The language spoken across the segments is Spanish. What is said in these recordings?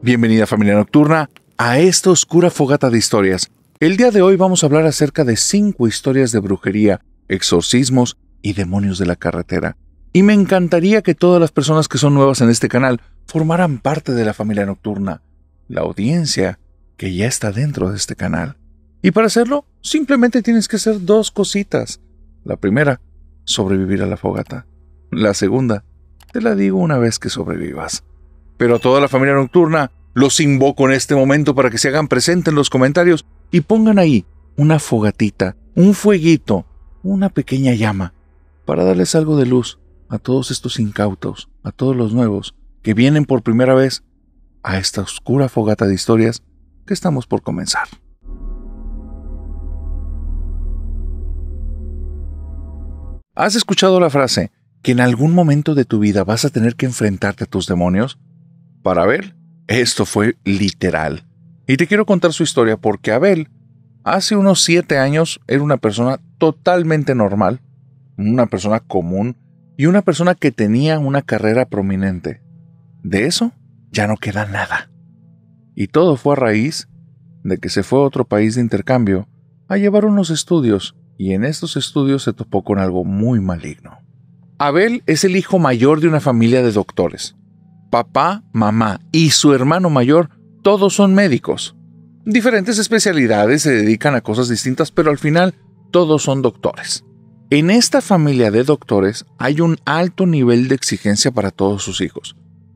Bienvenida, familia nocturna, a esta oscura fogata de historias. El día de hoy vamos a hablar acerca de 5 historias de brujería, exorcismos y demonios de la carretera. Y me encantaría que todas las personas que son nuevas en este canal formaran parte de la familia nocturna, la audiencia que ya está dentro de este canal. Y para hacerlo, simplemente tienes que hacer 2 cositas. La primera, sobrevivir a la fogata. La segunda, te la digo una vez que sobrevivas. Pero a toda la familia nocturna, los invoco en este momento para que se hagan presentes en los comentarios y pongan ahí una fogatita, un fueguito, una pequeña llama, para darles algo de luz a todos estos incautos, a todos los nuevos que vienen por primera vez a esta oscura fogata de historias que estamos por comenzar. ¿Has escuchado la frase que en algún momento de tu vida vas a tener que enfrentarte a tus demonios? Para Abel, esto fue literal. Y te quiero contar su historia porque Abel, hace unos 7 años, era una persona totalmente normal, una persona común y una persona que tenía una carrera prominente. De eso ya no queda nada. Y todo fue a raíz de que se fue a otro país de intercambio a llevar unos estudios, y en estos estudios se topó con algo muy maligno. Abel es el hijo mayor de una familia de doctores. Papá, mamá y su hermano mayor, todos son médicos. Diferentes especialidades, se dedican a cosas distintas, pero al final todos son doctores. En esta familia de doctores hay un alto nivel de exigencia para todos sus hijos.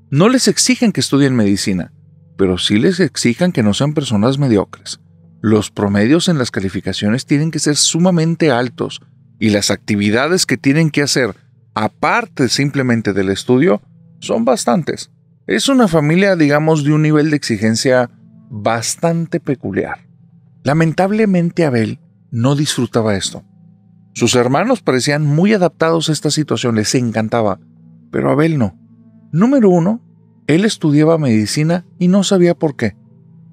No les exigen que estudien medicina, pero sí les exigen que no sean personas mediocres. Los promedios en las calificaciones tienen que ser sumamente altos y las actividades que tienen que hacer, aparte simplemente del estudio, son bastantes. Es una familia, digamos, de un nivel de exigencia bastante peculiar. Lamentablemente Abel no disfrutaba esto. Sus hermanos parecían muy adaptados a esta situación, les encantaba, pero Abel no. Número 1, él estudiaba medicina y no sabía por qué.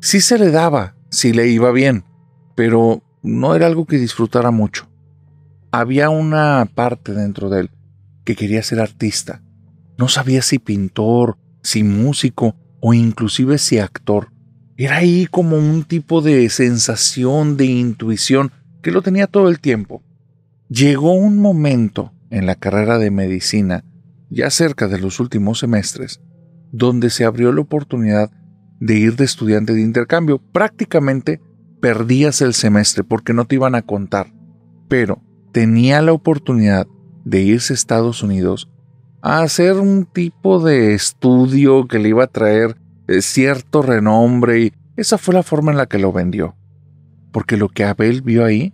Sí se le daba, sí le iba bien, pero no era algo que disfrutara mucho. Había una parte dentro de él que quería ser artista. No sabía si pintor, si músico o inclusive si actor. Era ahí como un tipo de sensación, de intuición que lo tenía todo el tiempo. Llegó un momento en la carrera de medicina, ya cerca de los últimos semestres, donde se abrió la oportunidad de ir de estudiante de intercambio. Prácticamente perdías el semestre porque no te iban a contar, pero tenía la oportunidad de irse a Estados Unidos a hacer un tipo de estudio que le iba a traer cierto renombre, y esa fue la forma en la que lo vendió. Porque lo que Abel vio ahí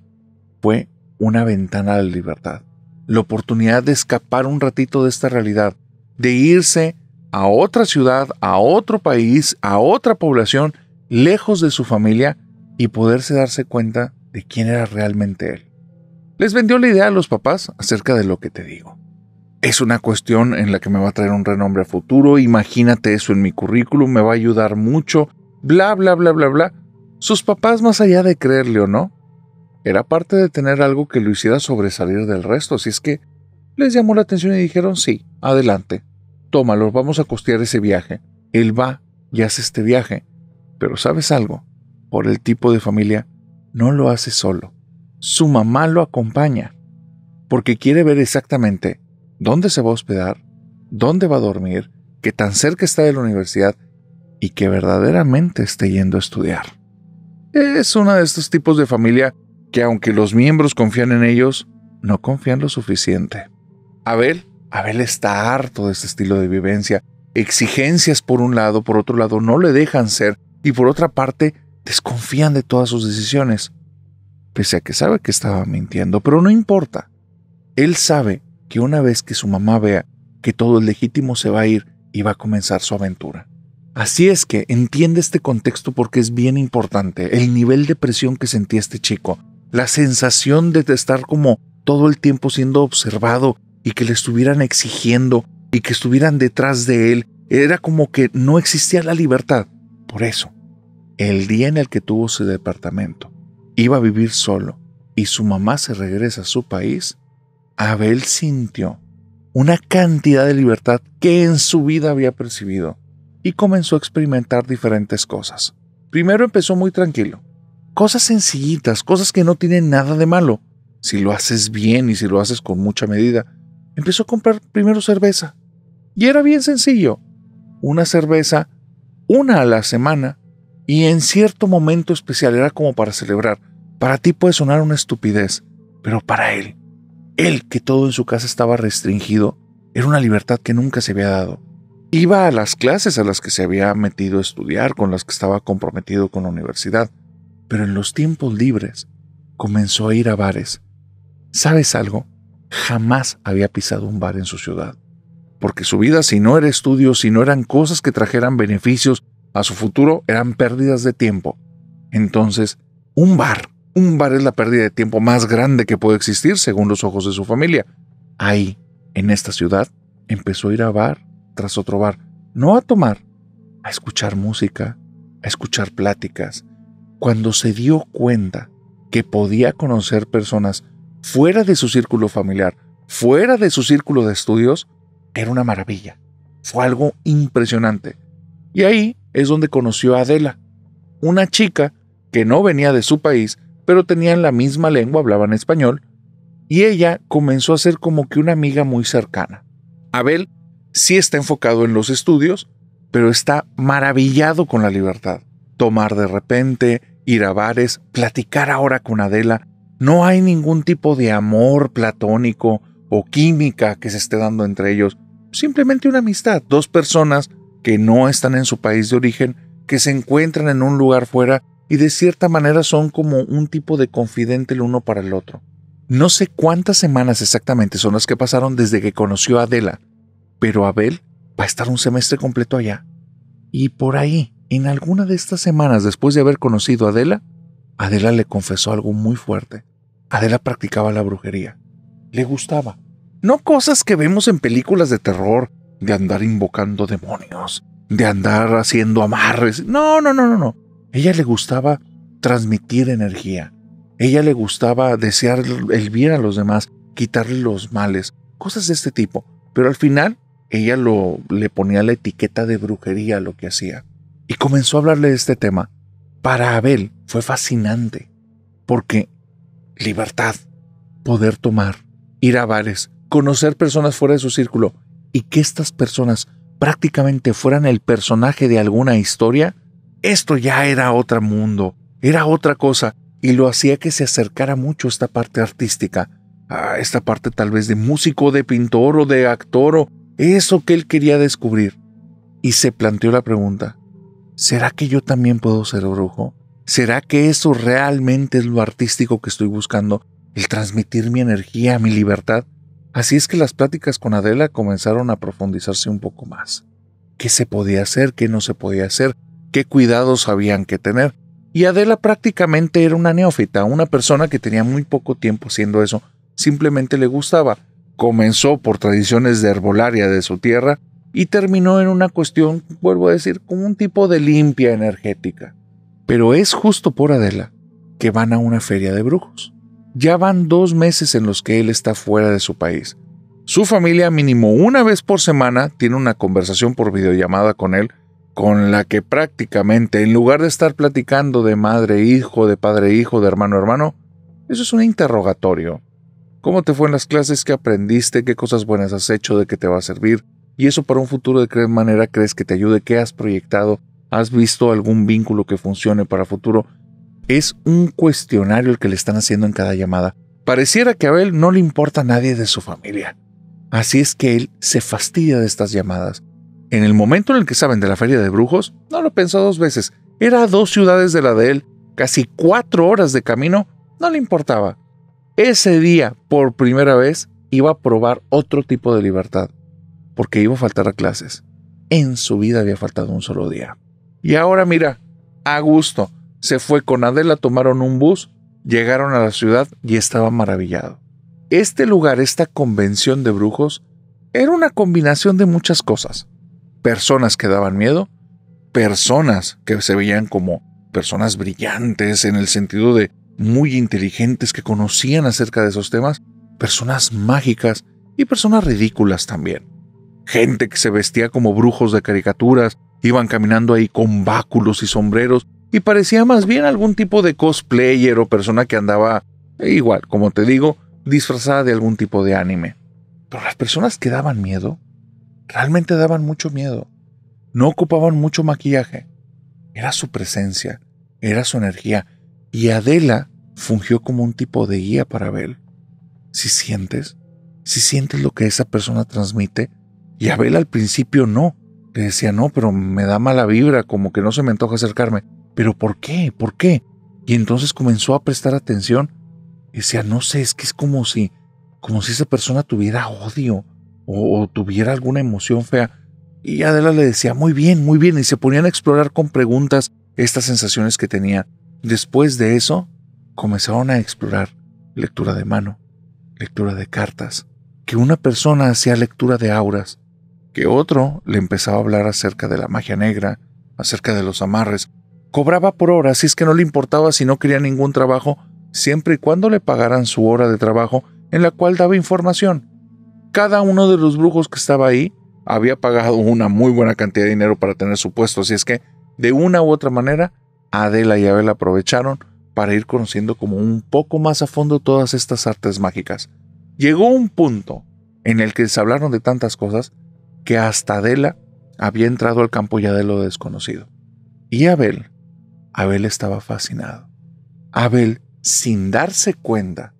fue una ventana a la libertad, la oportunidad de escapar un ratito de esta realidad, de irse a otra ciudad, a otro país, a otra población, lejos de su familia y poderse darse cuenta de quién era realmente él. Les vendió la idea a los papás acerca de lo que te digo. Es una cuestión en la que me va a traer un renombre a futuro, imagínate eso en mi currículum, me va a ayudar mucho, bla, bla, bla, bla, bla. Sus papás, más allá de creerle o no, era parte de tener algo que lo hiciera sobresalir del resto, así es que les llamó la atención y dijeron, sí, adelante, tómalo, vamos a costear ese viaje. Él va y hace este viaje, pero ¿sabes algo? Por el tipo de familia, no lo hace solo. Su mamá lo acompaña, porque quiere ver exactamente dónde se va a hospedar, dónde va a dormir, qué tan cerca está de la universidad y que verdaderamente esté yendo a estudiar. Es uno de estos tipos de familia que, aunque los miembros confían en ellos, no confían lo suficiente. Abel está harto de este estilo de vivencia. Exigencias por un lado, por otro lado no le dejan ser y por otra parte desconfían de todas sus decisiones. Pese a que sabe que estaba mintiendo, pero no importa. Él sabe que una vez que su mamá vea que todo es legítimo, se va a ir y va a comenzar su aventura. Así es que entiende este contexto porque es bien importante. El nivel de presión que sentía este chico, la sensación de estar como todo el tiempo siendo observado y que le estuvieran exigiendo y que estuvieran detrás de él, era como que no existía la libertad. Por eso, el día en el que tuvo su departamento, iba a vivir solo y su mamá se regresa a su país, Abel sintió una cantidad de libertad que en su vida había percibido. y comenzó a experimentar diferentes cosas. Primero empezó muy tranquilo. Cosas sencillitas, cosas que no tienen nada de malo. Si lo haces bien y si lo haces con mucha medida. Empezó a comprar primero cerveza. Y era bien sencillo. Una cerveza, una a la semana, y en cierto momento especial, era como para celebrar. Para ti puede sonar una estupidez, pero para él que todo en su casa estaba restringido, era una libertad que nunca se había dado. Iba a las clases a las que se había metido a estudiar, con las que estaba comprometido con la universidad, pero en los tiempos libres comenzó a ir a bares. ¿Sabes algo? Jamás había pisado un bar en su ciudad, porque su vida, si no era estudio, si no eran cosas que trajeran beneficios a su futuro, eran pérdidas de tiempo. Entonces, un bar es la pérdida de tiempo más grande que puede existir según los ojos de su familia. Ahí, en esta ciudad, empezó a ir a bar tras otro bar, no a tomar, a escuchar música, a escuchar pláticas. Cuando se dio cuenta que podía conocer personas fuera de su círculo familiar, fuera de su círculo de estudios, era una maravilla. Fue algo impresionante. Y ahí es donde conoció a Adela, una chica que no venía de su país, pero tenían la misma lengua, hablaban español, y ella comenzó a ser como que una amiga muy cercana. Abel sí está enfocado en los estudios, pero está maravillado con la libertad. Tomar de repente, ir a bares, platicar ahora con Adela. No hay ningún tipo de amor platónico o química que se esté dando entre ellos. Simplemente una amistad. Dos personas que no están en su país de origen, que se encuentran en un lugar fuera y de cierta manera son como un tipo de confidente el uno para el otro. No sé cuántas semanas exactamente son las que pasaron desde que conoció a Adela, pero Abel va a estar un semestre completo allá. Y por ahí, en alguna de estas semanas después de haber conocido a Adela, Adela le confesó algo muy fuerte. Adela practicaba la brujería. Le gustaba. No cosas que vemos en películas de terror, de andar invocando demonios, de andar haciendo amarres. No. Ella le gustaba transmitir energía. Ella le gustaba desear el bien a los demás, quitarle los males, cosas de este tipo. Pero al final, ella le ponía la etiqueta de brujería a lo que hacía. Y comenzó a hablarle de este tema. Para Abel fue fascinante, porque libertad, poder tomar, ir a bares, conocer personas fuera de su círculo, y que estas personas prácticamente fueran el personaje de alguna historia, esto ya era otro mundo, era otra cosa, y lo hacía que se acercara mucho a esta parte artística, a esta parte tal vez de músico, de pintor o de actor, o eso que él quería descubrir. Y se planteó la pregunta, ¿será que yo también puedo ser brujo? ¿Será que eso realmente es lo artístico que estoy buscando? El transmitir mi energía, mi libertad. Así es que las pláticas con Adela comenzaron a profundizarse un poco más. ¿Qué se podía hacer? ¿Qué no se podía hacer? ¿Qué cuidados habían que tener? Y Adela prácticamente era una neófita, una persona que tenía muy poco tiempo haciendo eso. Simplemente le gustaba. Comenzó por tradiciones de herbolaria de su tierra y terminó en una cuestión, vuelvo a decir, como un tipo de limpia energética. Pero es justo por Adela que van a una feria de brujos. Ya van 2 meses en los que él está fuera de su país. Su familia mínimo una vez por semana tiene una conversación por videollamada con él, con la que prácticamente, en lugar de estar platicando de madre e hijo, de padre e hijo, de hermano a hermano, eso es un interrogatorio. ¿Cómo te fue en las clases? ¿Qué aprendiste? ¿Qué cosas buenas has hecho? ¿De qué te va a servir? Y eso para un futuro, ¿de qué manera crees que te ayude? ¿Qué has proyectado? ¿Has visto algún vínculo que funcione para futuro? Es un cuestionario el que le están haciendo en cada llamada. Pareciera que a Abel no le importa a nadie de su familia. Así es que él se fastidia de estas llamadas. En el momento en el que saben de la feria de brujos, no lo pensó 2 veces. Era a 2 ciudades de la de él, casi 4 horas de camino, no le importaba. Ese día, por primera vez, iba a probar otro tipo de libertad, porque iba a faltar a clases. En su vida había faltado un solo día. Y ahora mira, a gusto, se fue con Adela, tomaron un bus, llegaron a la ciudad y estaba maravillado. Este lugar, esta convención de brujos, era una combinación de muchas cosas. Personas que daban miedo, personas que se veían como personas brillantes en el sentido de muy inteligentes que conocían acerca de esos temas, personas mágicas y personas ridículas también. gente que se vestía como brujos de caricaturas, iban caminando ahí con báculos y sombreros, y parecía más bien algún tipo de cosplayer o persona que andaba, igual, como te digo, disfrazada de algún tipo de anime. Pero las personas que daban miedo, realmente daban mucho miedo. No ocupaban mucho maquillaje. Era su presencia, era su energía, y Adela fungió como un tipo de guía para Abel. Si sientes lo que esa persona transmite, y Abel al principio no, le decía no, pero me da mala vibra, como que no se me antoja acercarme. ¿Pero por qué? ¿Por qué? Y entonces comenzó a prestar atención y decía, no sé, es que es como si esa persona tuviera odio o tuviera alguna emoción fea. Y Adela le decía, muy bien, y se ponían a explorar con preguntas estas sensaciones que tenía. Después de eso, comenzaron a explorar lectura de mano, lectura de cartas, que una persona hacía lectura de auras, que otro le empezaba a hablar acerca de la magia negra, acerca de los amarres. Cobraba por hora, si es que no le importaba si no quería ningún trabajo, siempre y cuando le pagaran su hora de trabajo, en la cual daba información. Cada uno de los brujos que estaba ahí había pagado una muy buena cantidad de dinero para tener su puesto, así es que, de una u otra manera, Adela y Abel aprovecharon para ir conociendo como un poco más a fondo todas estas artes mágicas. Llegó un punto en el que se hablaron de tantas cosas que hasta Adela había entrado al campo ya de lo desconocido. Y Abel estaba fascinado. Abel, sin darse cuenta,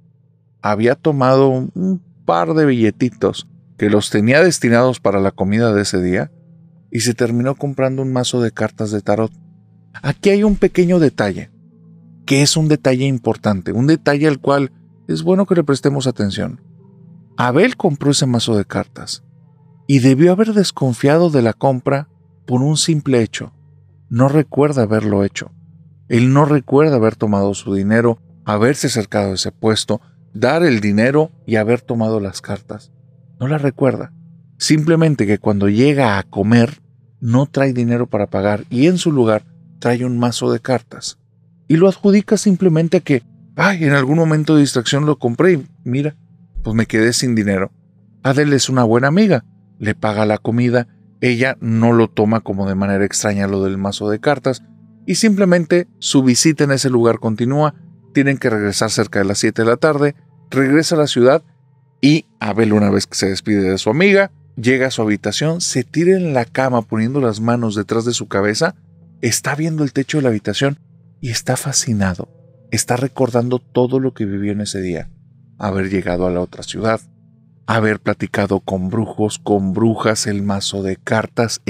había tomado un par de billetitos que los tenía destinados para la comida de ese día y se terminó comprando un mazo de cartas de tarot. Aquí hay un pequeño detalle, que es un detalle importante, un detalle al cual es bueno que le prestemos atención. Abel compró ese mazo de cartas y debió haber desconfiado de la compra por un simple hecho. No recuerda haberlo hecho. Él no recuerda haber tomado su dinero, haberse acercado a ese puesto, dar el dinero y haber tomado las cartas. No la recuerda. Simplemente que cuando llega a comer, no trae dinero para pagar y en su lugar trae un mazo de cartas. Y lo adjudica simplemente a que, en algún momento de distracción lo compré y mira, pues me quedé sin dinero. Adele es una buena amiga, le paga la comida, ella no lo toma como de manera extraña lo del mazo de cartas y simplemente su visita en ese lugar continúa. Tienen que regresar cerca de las 7 de la tarde, regresa a la ciudad y Abel, una vez que se despide de su amiga, llega a su habitación, se tira en la cama poniendo las manos detrás de su cabeza, está viendo el techo de la habitación y está fascinado, está recordando todo lo que vivió en ese día, haber llegado a la otra ciudad, haber platicado con brujos, con brujas, el mazo de cartas,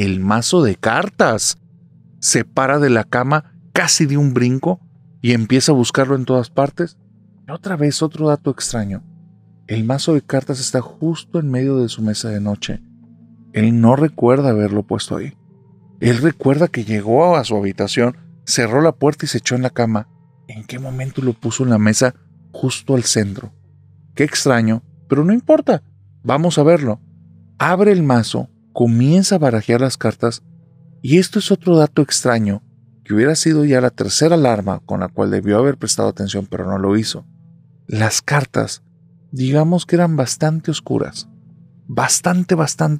se para de la cama casi de un brinco y empieza a buscarlo en todas partes. Y otra vez otro dato extraño. El mazo de cartas está justo en medio de su mesa de noche. Él no recuerda haberlo puesto ahí. Él recuerda que llegó a su habitación, cerró la puerta y se echó en la cama. ¿En qué momento lo puso en la mesa justo al centro? Qué extraño, pero no importa. Vamos a verlo. Abre el mazo, comienza a barajear las cartas y esto es otro dato extraño que hubiera sido ya la tercera alarma con la cual debió haber prestado atención, pero no lo hizo. Las cartas, digamos que eran bastante oscuras. Bastante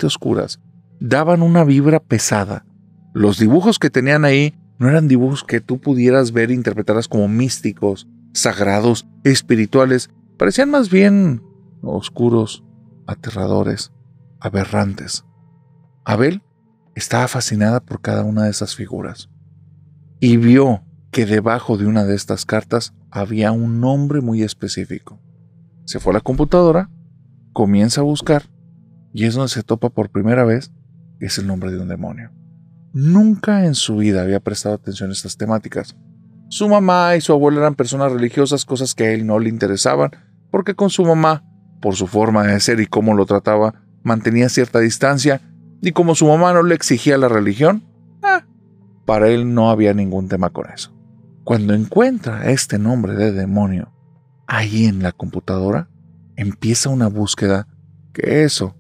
oscuras. Daban una vibra pesada. Los dibujos que tenían ahí no eran dibujos que tú pudieras ver e interpretarlas como místicos, sagrados, espirituales. Parecían más bien oscuros, aterradores, aberrantes. Abel estaba fascinada por cada una de esas figuras y vio que debajo de una de estas cartas había un nombre muy específico. Se fue a la computadora, comienza a buscar y es donde se topa por primera vez que es el nombre de un demonio. Nunca en su vida había prestado atención a estas temáticas. Su mamá y su abuela eran personas religiosas, cosas que a él no le interesaban, porque con su mamá, por su forma de ser y cómo lo trataba, mantenía cierta distancia, y como su mamá no le exigía la religión, para él no había ningún tema con eso. Cuando encuentra este nombre de demonio ahí en la computadora, empieza una búsqueda que eso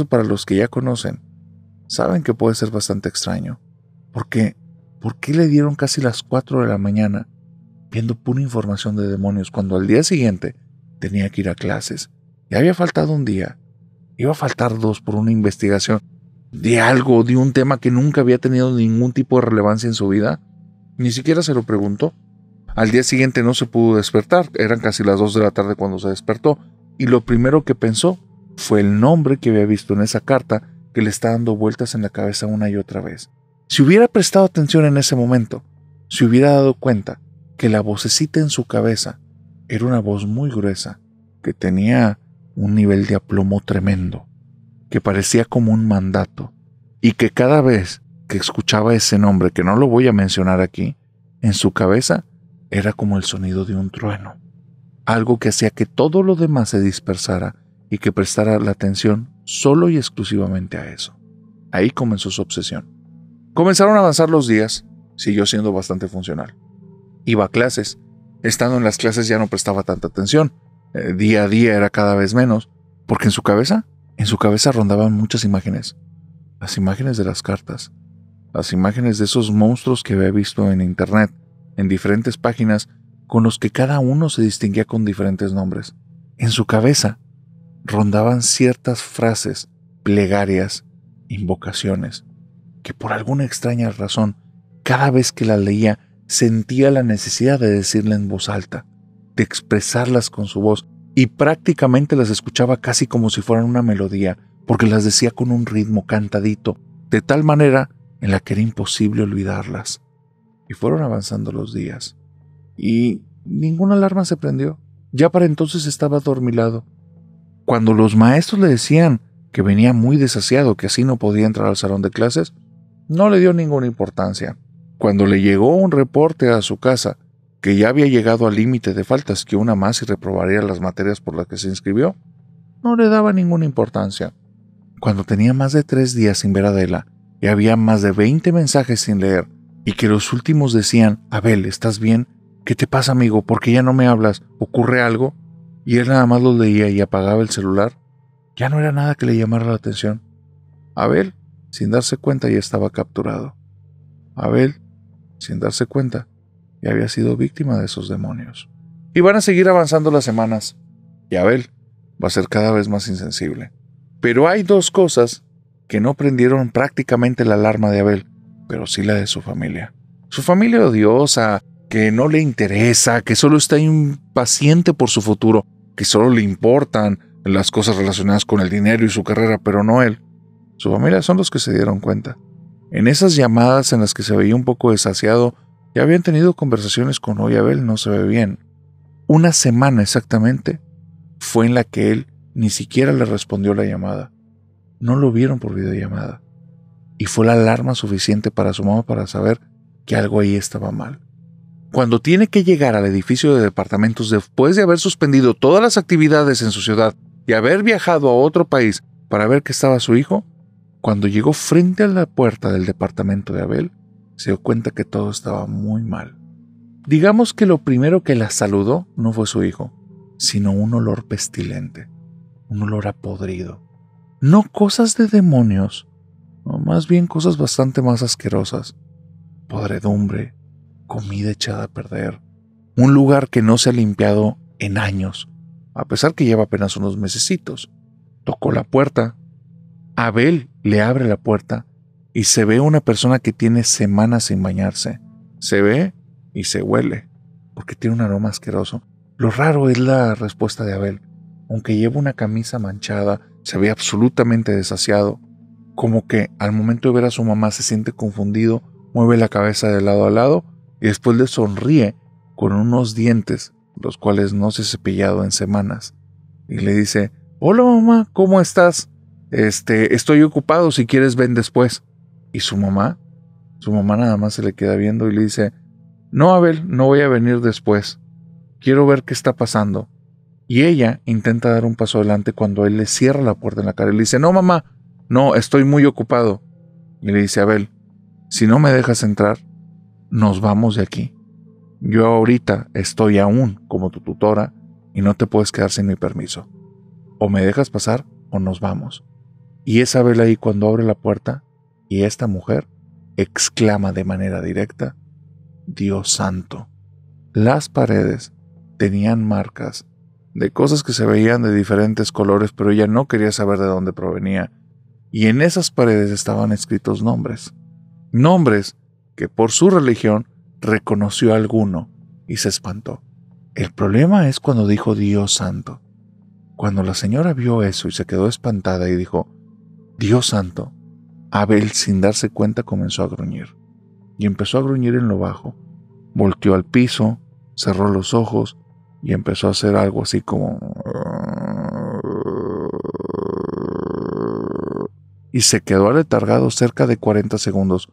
para los que ya conocen, saben que puede ser bastante extraño. ¿Por qué le dieron casi las 4 de la mañana viendo pura información de demonios cuando al día siguiente tenía que ir a clases? Ya había faltado un día. Iba a faltar 2 por una investigación de algo, de un tema que nunca había tenido ningún tipo de relevancia en su vida. Ni siquiera se lo preguntó. Al día siguiente no se pudo despertar. Eran casi las 2 de la tarde cuando se despertó. Y lo primero que pensó fue el nombre que había visto en esa carta que le está dando vueltas en la cabeza una y otra vez. Si hubiera prestado atención en ese momento, se hubiera dado cuenta que la vocecita en su cabeza era una voz muy gruesa, que tenía un nivel de aplomo tremendo, que parecía como un mandato, y que cada vez que escuchaba ese nombre, que no lo voy a mencionar aquí, en su cabeza era como el sonido de un trueno, algo que hacía que todo lo demás se dispersara y que prestara la atención solo y exclusivamente a eso. Ahí comenzó su obsesión. Comenzaron a avanzar los días, siguió siendo bastante funcional. Iba a clases. Estando en las clases ya no prestaba tanta atención. Día a día era cada vez menos, porque en su cabeza rondaban muchas imágenes. Las imágenes de las cartas, las imágenes de esos monstruos que había visto en internet, en diferentes páginas, con los que cada uno se distinguía con diferentes nombres. En su cabeza rondaban ciertas frases, plegarias, invocaciones, que por alguna extraña razón, cada vez que las leía, sentía la necesidad de decirla en voz alta, de expresarlas con su voz, y prácticamente las escuchaba casi como si fueran una melodía, porque las decía con un ritmo cantadito, de tal manera en la que era imposible olvidarlas. Y fueron avanzando los días, y ninguna alarma se prendió. Ya para entonces estaba adormilado. Cuando los maestros le decían que venía muy desasiado, que así no podía entrar al salón de clases, no le dio ninguna importancia. Cuando le llegó un reporte a su casa que ya había llegado al límite de faltas, que una más y reprobaría las materias por las que se inscribió, no le daba ninguna importancia. Cuando tenía más de 3 días sin ver a Adela y había más de 20 mensajes sin leer, y que los últimos decían: Abel, ¿estás bien? ¿Qué te pasa, amigo? ¿Por qué ya no me hablas? ¿Ocurre algo? Y él nada más los leía y apagaba el celular. Ya no era nada que le llamara la atención. Abel, sin darse cuenta, ya estaba capturado. Abel, sin darse cuenta, ya había sido víctima de esos demonios. Y van a seguir avanzando las semanas, y Abel va a ser cada vez más insensible. Pero hay 2 cosas que no prendieron prácticamente la alarma de Abel, pero sí la de su familia. Su familia odiosa, que no le interesa, que solo está impaciente por su futuro, que solo le importan las cosas relacionadas con el dinero y su carrera, pero no él. Su familia son los que se dieron cuenta. En esas llamadas en las que se veía un poco desasiado, ya habían tenido conversaciones con: oye, Abel, no se ve bien. Una semana exactamente fue en la que él ni siquiera le respondió la llamada. No lo vieron por videollamada. Y fue la alarma suficiente para su mamá para saber que algo ahí estaba mal. Cuando tiene que llegar al edificio de departamentos después de haber suspendido todas las actividades en su ciudad y haber viajado a otro país para ver que estaba su hijo, cuando llegó frente a la puerta del departamento de Abel, se dio cuenta que todo estaba muy mal. Digamos que lo primero que la saludó no fue su hijo, sino un olor pestilente, un olor a podrido. No cosas de demonios, no, más bien cosas bastante más asquerosas. Podredumbre, comida echada a perder, un lugar que no se ha limpiado en años, a pesar que lleva apenas unos mesecitos. Tocó la puerta. Abel le abre la puerta y se ve una persona que tiene semanas sin bañarse. Se ve y se huele, porque tiene un aroma asqueroso. Lo raro es la respuesta de Abel. Aunque lleva una camisa manchada, se ve absolutamente desasiado. Como que al momento de ver a su mamá se siente confundido, mueve la cabeza de lado a lado y después le sonríe con unos dientes, los cuales no se ha cepillado en semanas. Y le dice: hola mamá, ¿cómo estás? Estoy ocupado, si quieres ven después. Y su mamá nada más se le queda viendo y le dice: no, Abel, no voy a venir después. Quiero ver qué está pasando. Y ella intenta dar un paso adelante cuando él le cierra la puerta en la cara y le dice: no mamá, no, estoy muy ocupado. Y le dice: Abel, si no me dejas entrar, nos vamos de aquí. Yo ahorita estoy aún como tu tutora y no te puedes quedar sin mi permiso. O me dejas pasar o nos vamos. Y es Abel ahí cuando abre la puerta y esta mujer exclama de manera directa: Dios santo. Las paredes tenían marcas de cosas que se veían de diferentes colores, pero ella no quería saber de dónde provenía. Y en esas paredes estaban escritos nombres. Nombres que por su religión reconoció alguno y se espantó. El problema es cuando dijo Dios Santo. Cuando la señora vio eso y se quedó espantada y dijo, Dios Santo, Abel, sin darse cuenta, comenzó a gruñir. Y empezó a gruñir en lo bajo. Volteó al piso, cerró los ojos y empezó a hacer algo así como... Y se quedó aletargado cerca de 40 segundos.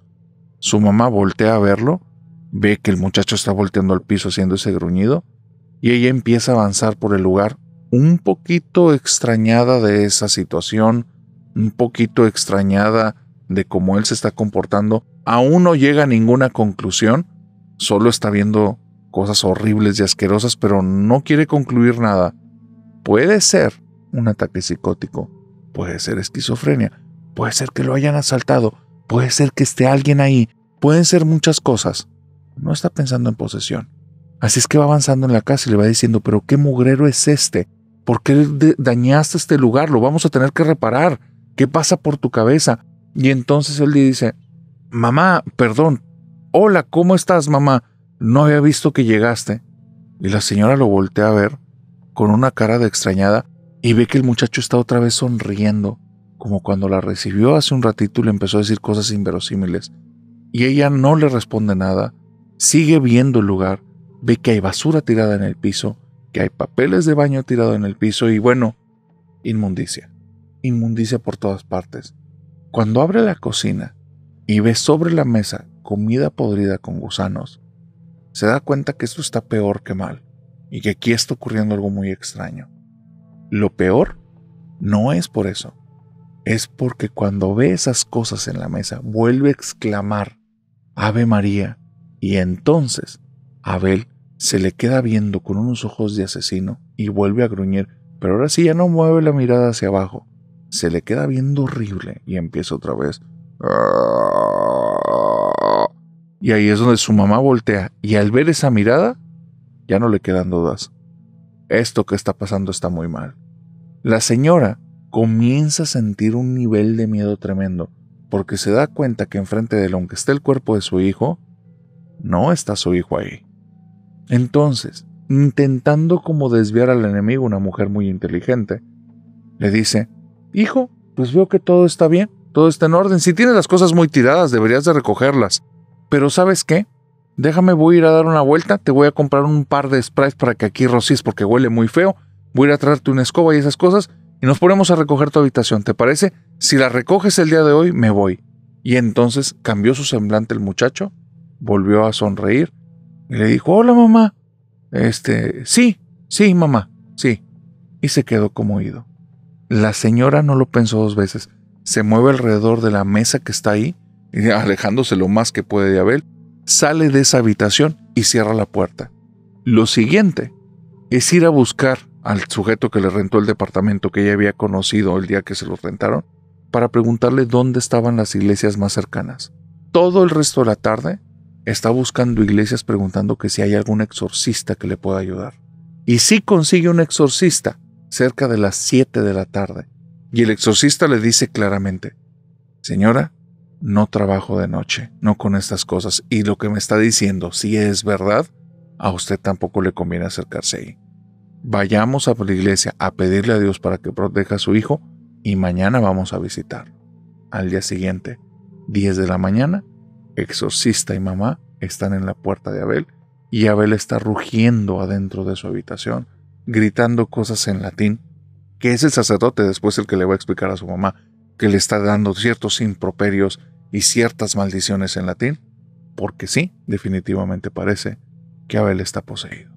Su mamá voltea a verlo, ve que el muchacho está volteando al piso haciendo ese gruñido, y ella empieza a avanzar por el lugar, un poquito extrañada de esa situación, un poquito extrañada de cómo él se está comportando. Aún no llega a ninguna conclusión, solo está viendo cosas horribles y asquerosas, pero no quiere concluir nada. Puede ser un ataque psicótico, puede ser esquizofrenia, puede ser que lo hayan asaltado, puede ser que esté alguien ahí, pueden ser muchas cosas. No está pensando en posesión. Así es que va avanzando en la casa y le va diciendo, pero ¿qué mugrero es este? ¿Por qué dañaste este lugar? Lo vamos a tener que reparar. ¿Qué pasa por tu cabeza? Y entonces él le dice, mamá, perdón. Hola, ¿cómo estás, mamá? No había visto que llegaste. Y la señora lo voltea a ver con una cara de extrañada y ve que el muchacho está otra vez sonriendo, como cuando la recibió hace un ratito y le empezó a decir cosas inverosímiles. Y ella no le responde nada, sigue viendo el lugar, ve que hay basura tirada en el piso, que hay papeles de baño tirado en el piso y bueno, inmundicia. Inmundicia por todas partes. Cuando abre la cocina y ve sobre la mesa comida podrida con gusanos, se da cuenta que esto está peor que mal y que aquí está ocurriendo algo muy extraño. Lo peor no es por eso, es porque cuando ve esas cosas en la mesa vuelve a exclamar Ave María, y entonces Abel se le queda viendo con unos ojos de asesino y vuelve a gruñir, pero ahora sí ya no mueve la mirada hacia abajo, se le queda viendo horrible y empieza otra vez. Y ahí es donde su mamá voltea y al ver esa mirada ya no le quedan dudas. Esto que está pasando está muy mal. La señora comienza a sentir un nivel de miedo tremendo porque se da cuenta que enfrente de él, aunque esté el cuerpo de su hijo, no está su hijo ahí. Entonces, intentando como desviar al enemigo, una mujer muy inteligente, le dice, hijo, pues veo que todo está bien, todo está en orden. Si tienes las cosas muy tiradas, deberías de recogerlas. Pero ¿sabes qué? Déjame, voy a ir a dar una vuelta, te voy a comprar un par de sprays para que aquí rocíes porque huele muy feo. Voy a ir a traerte una escoba y esas cosas y nos ponemos a recoger tu habitación, ¿te parece? Si la recoges el día de hoy, me voy. Y entonces cambió su semblante el muchacho, volvió a sonreír y le dijo, hola mamá. Sí, mamá, sí. Y se quedó como oído. La señora no lo pensó dos veces. Se mueve alrededor de la mesa que está ahí, y alejándose lo más que puede de Abel, sale de esa habitación y cierra la puerta. Lo siguiente es ir a buscar al sujeto que le rentó el departamento que ella había conocido el día que se lo rentaron, para preguntarle dónde estaban las iglesias más cercanas. Todo el resto de la tarde está buscando iglesias preguntando que si hay algún exorcista que le pueda ayudar. Y sí consigue un exorcista cerca de las 7 de la tarde. Y el exorcista le dice claramente, señora, no trabajo de noche, no con estas cosas. Y lo que me está diciendo, si es verdad, a usted tampoco le conviene acercarse ahí. Vayamos a la iglesia a pedirle a Dios para que proteja a su hijo y mañana vamos a visitarlo. Al día siguiente, 10 de la mañana, exorcista y mamá están en la puerta de Abel y Abel está rugiendo adentro de su habitación, gritando cosas en latín, que es el sacerdote después el que le va a explicar a su mamá que le está dando ciertos improperios y ciertas maldiciones en latín, porque sí, definitivamente parece que Abel está poseído.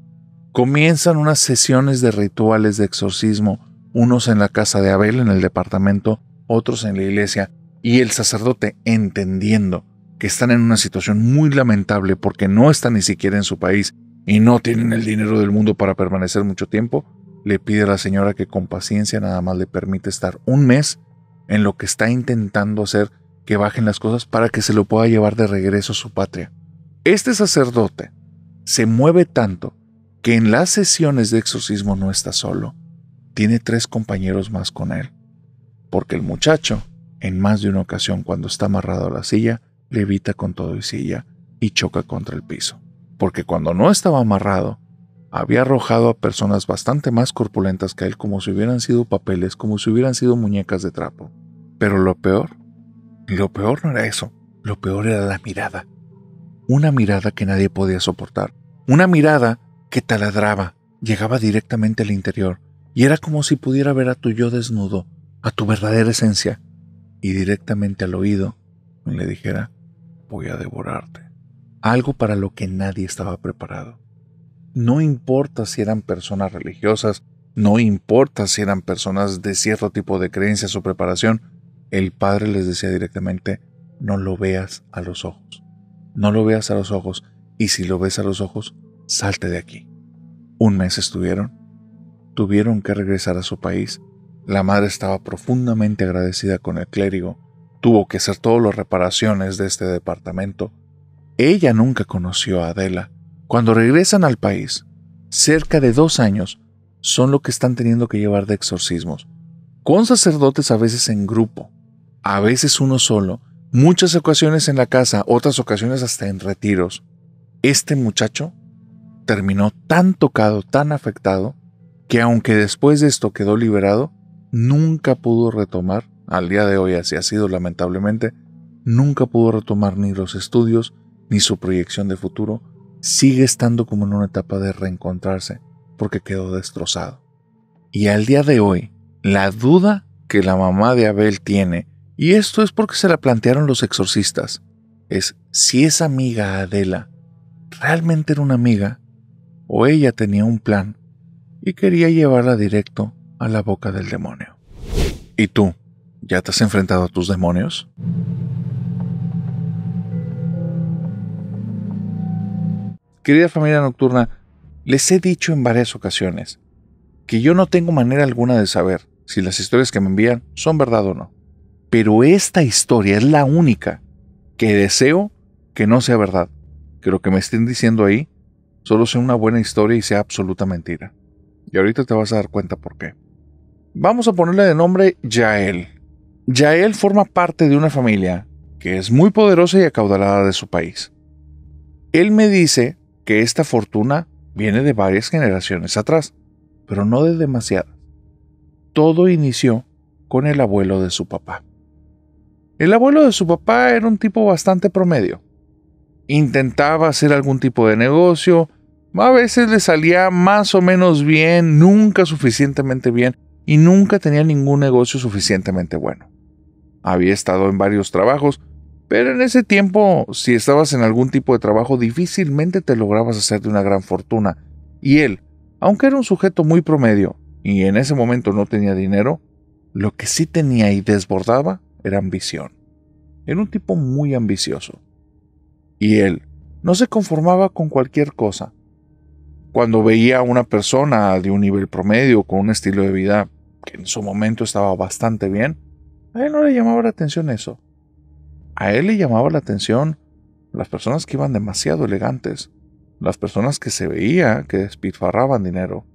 Comienzan unas sesiones de rituales de exorcismo, unos en la casa de Abel, en el departamento, otros en la iglesia, y el sacerdote, entendiendo que están en una situación muy lamentable porque no están ni siquiera en su país y no tienen el dinero del mundo para permanecer mucho tiempo, le pide a la señora que con paciencia nada más le permite estar un mes en lo que está intentando hacer que bajen las cosas para que se lo pueda llevar de regreso a su patria. Este sacerdote se mueve tanto que en las sesiones de exorcismo no está solo. Tiene 3 compañeros más con él. Porque el muchacho, en más de una ocasión cuando está amarrado a la silla, levita con todo y silla y choca contra el piso. Porque cuando no estaba amarrado, había arrojado a personas bastante más corpulentas que él como si hubieran sido papeles, como si hubieran sido muñecas de trapo. Pero lo peor no era eso. Lo peor era la mirada. Una mirada que nadie podía soportar. Una mirada que taladraba, llegaba directamente al interior y era como si pudiera ver a tu yo desnudo, a tu verdadera esencia, y directamente al oído le dijera: voy a devorarte. Algo para lo que nadie estaba preparado. No importa si eran personas religiosas, no importa si eran personas de cierto tipo de creencias o preparación, el padre les decía directamente: no lo veas a los ojos. No lo veas a los ojos, y si lo ves a los ojos, salte de aquí. 1 mes estuvieron. Tuvieron que regresar a su país. La madre estaba profundamente agradecida con el clérigo. Tuvo que hacer todas las reparaciones de este departamento. Ella nunca conoció a Adela. Cuando regresan al país, cerca de 2 años son lo que están teniendo que llevar de exorcismos, con sacerdotes a veces en grupo, a veces uno solo, muchas ocasiones en la casa, otras ocasiones hasta en retiros. Este muchacho terminó tan tocado, tan afectado, que aunque después de esto quedó liberado, nunca pudo retomar, al día de hoy así ha sido lamentablemente, nunca pudo retomar ni los estudios, ni su proyección de futuro. Sigue estando como en una etapa de reencontrarse, porque quedó destrozado. Y al día de hoy, la duda que la mamá de Abel tiene, y esto es porque se la plantearon los exorcistas, es si esa amiga Adela realmente era una amiga, o ella tenía un plan y quería llevarla directo a la boca del demonio. ¿Y tú? ¿Ya te has enfrentado a tus demonios? Querida familia nocturna, les he dicho en varias ocasiones que yo no tengo manera alguna de saber si las historias que me envían son verdad o no. Pero esta historia es la única que deseo que no sea verdad, que lo que me estén diciendo ahí solo sea una buena historia y sea absoluta mentira. Y ahorita te vas a dar cuenta por qué. Vamos a ponerle de nombre Yael. Yael forma parte de una familia que es muy poderosa y acaudalada de su país. Él me dice que esta fortuna viene de varias generaciones atrás, pero no de demasiadas. Todo inició con el abuelo de su papá. El abuelo de su papá era un tipo bastante promedio. Intentaba hacer algún tipo de negocio, a veces le salía más o menos bien, nunca suficientemente bien, y nunca tenía ningún negocio suficientemente bueno. Había estado en varios trabajos, pero en ese tiempo, si estabas en algún tipo de trabajo, difícilmente te lograbas hacer de una gran fortuna. Y él, aunque era un sujeto muy promedio, y en ese momento no tenía dinero, lo que sí tenía y desbordaba era ambición. Era un tipo muy ambicioso. Y él no se conformaba con cualquier cosa. Cuando veía a una persona de un nivel promedio, con un estilo de vida que en su momento estaba bastante bien, a él no le llamaba la atención eso. A él le llamaba la atención las personas que iban demasiado elegantes, las personas que se veía que despilfarraban dinero,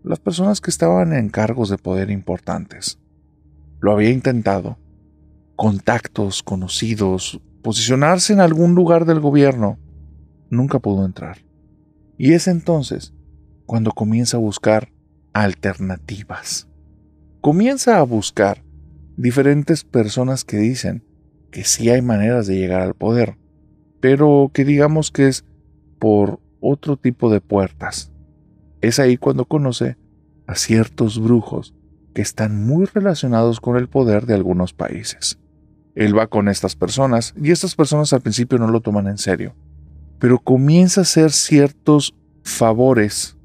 las personas que estaban en cargos de poder importantes. Lo había intentado. Contactos, conocidos, posicionarse en algún lugar del gobierno. Nunca pudo entrar. Y es entonces cuando comienza a buscar alternativas. Comienza a buscar diferentes personas que dicen que sí hay maneras de llegar al poder, pero que digamos que es por otro tipo de puertas. Es ahí cuando conoce a ciertos brujos que están muy relacionados con el poder de algunos países. Él va con estas personas y estas personas al principio no lo toman en serio, pero comienza a hacer ciertos favores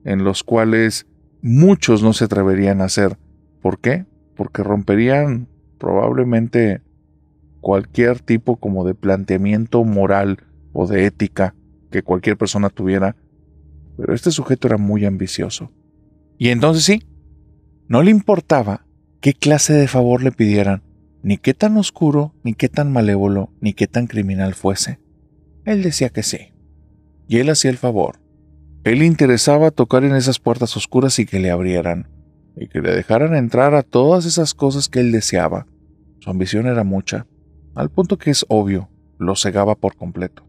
en los cuales muchos no se atreverían a hacer. ¿Por qué? Porque romperían probablemente cualquier tipo como de planteamiento moral o de ética que cualquier persona tuviera, pero este sujeto era muy ambicioso. Y entonces sí, no le importaba qué clase de favor le pidieran, ni qué tan oscuro, ni qué tan malévolo, ni qué tan criminal fuese. Él decía que sí, y él hacía el favor. Él le interesaba tocar en esas puertas oscuras y que le abrieran, y que le dejaran entrar a todas esas cosas que él deseaba. Su ambición era mucha, al punto que es obvio, lo cegaba por completo.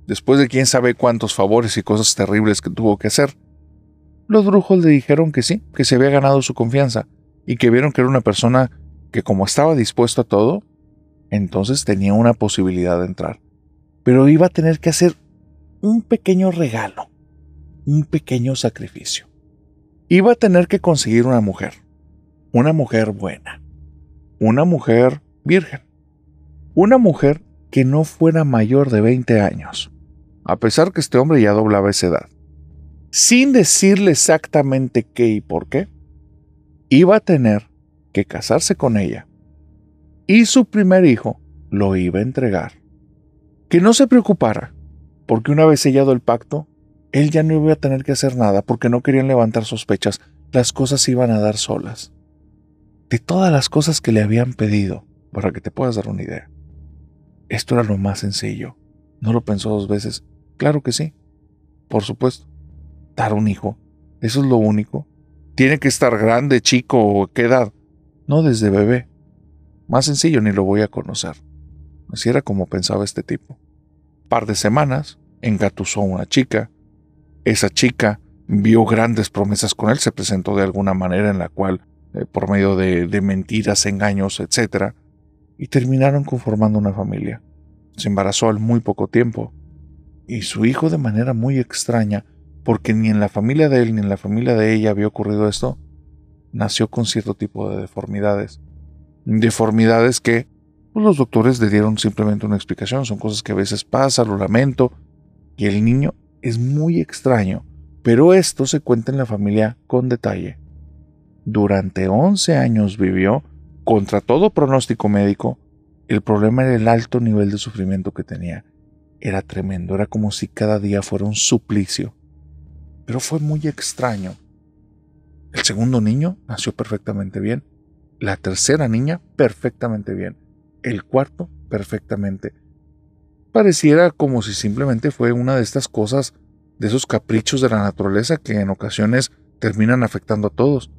Después de quién sabe cuántos favores y cosas terribles que tuvo que hacer, los brujos le dijeron que sí, que se había ganado su confianza, y que vieron que era una persona que, como estaba dispuesto a todo, entonces tenía una posibilidad de entrar. Pero iba a tener que hacer un pequeño regalo, un pequeño sacrificio. Iba a tener que conseguir una mujer buena, una mujer virgen, una mujer que no fuera mayor de 20 años, a pesar que este hombre ya doblaba esa edad. Sin decirle exactamente qué y por qué, iba a tener que casarse con ella, y su primer hijo lo iba a entregar. Que no se preocupara, porque una vez sellado el pacto, él ya no iba a tener que hacer nada porque no querían levantar sospechas, las cosas se iban a dar solas. De todas las cosas que le habían pedido, para que te puedas dar una idea, esto era lo más sencillo. No lo pensó dos veces. Claro que sí, por supuesto. Dar un hijo, eso es lo único. Tiene que estar grande, chico o qué edad. No desde bebé. Más sencillo ni lo voy a conocer. Así era como pensaba este tipo. Par de semanas, engatusó a una chica. Esa chica vio grandes promesas con él, se presentó de alguna manera en la cual, por medio de mentiras, engaños, etc., y terminaron conformando una familia. Se embarazó al muy poco tiempo, y su hijo, de manera muy extraña, porque ni en la familia de él ni en la familia de ella había ocurrido esto, nació con cierto tipo de deformidades. Deformidades que pues, los doctores le dieron simplemente una explicación, son cosas que a veces pasan, lo lamento, y el niño es muy extraño, pero esto se cuenta en la familia con detalle. Durante 11 años vivió, contra todo pronóstico médico. El problema era el alto nivel de sufrimiento que tenía. Era tremendo, era como si cada día fuera un suplicio. Pero fue muy extraño. El segundo niño nació perfectamente bien. La tercera niña perfectamente bien. El cuarto perfectamente. Pareciera como si simplemente fue una de estas cosas, de esos caprichos de la naturaleza que en ocasiones terminan afectando a todos.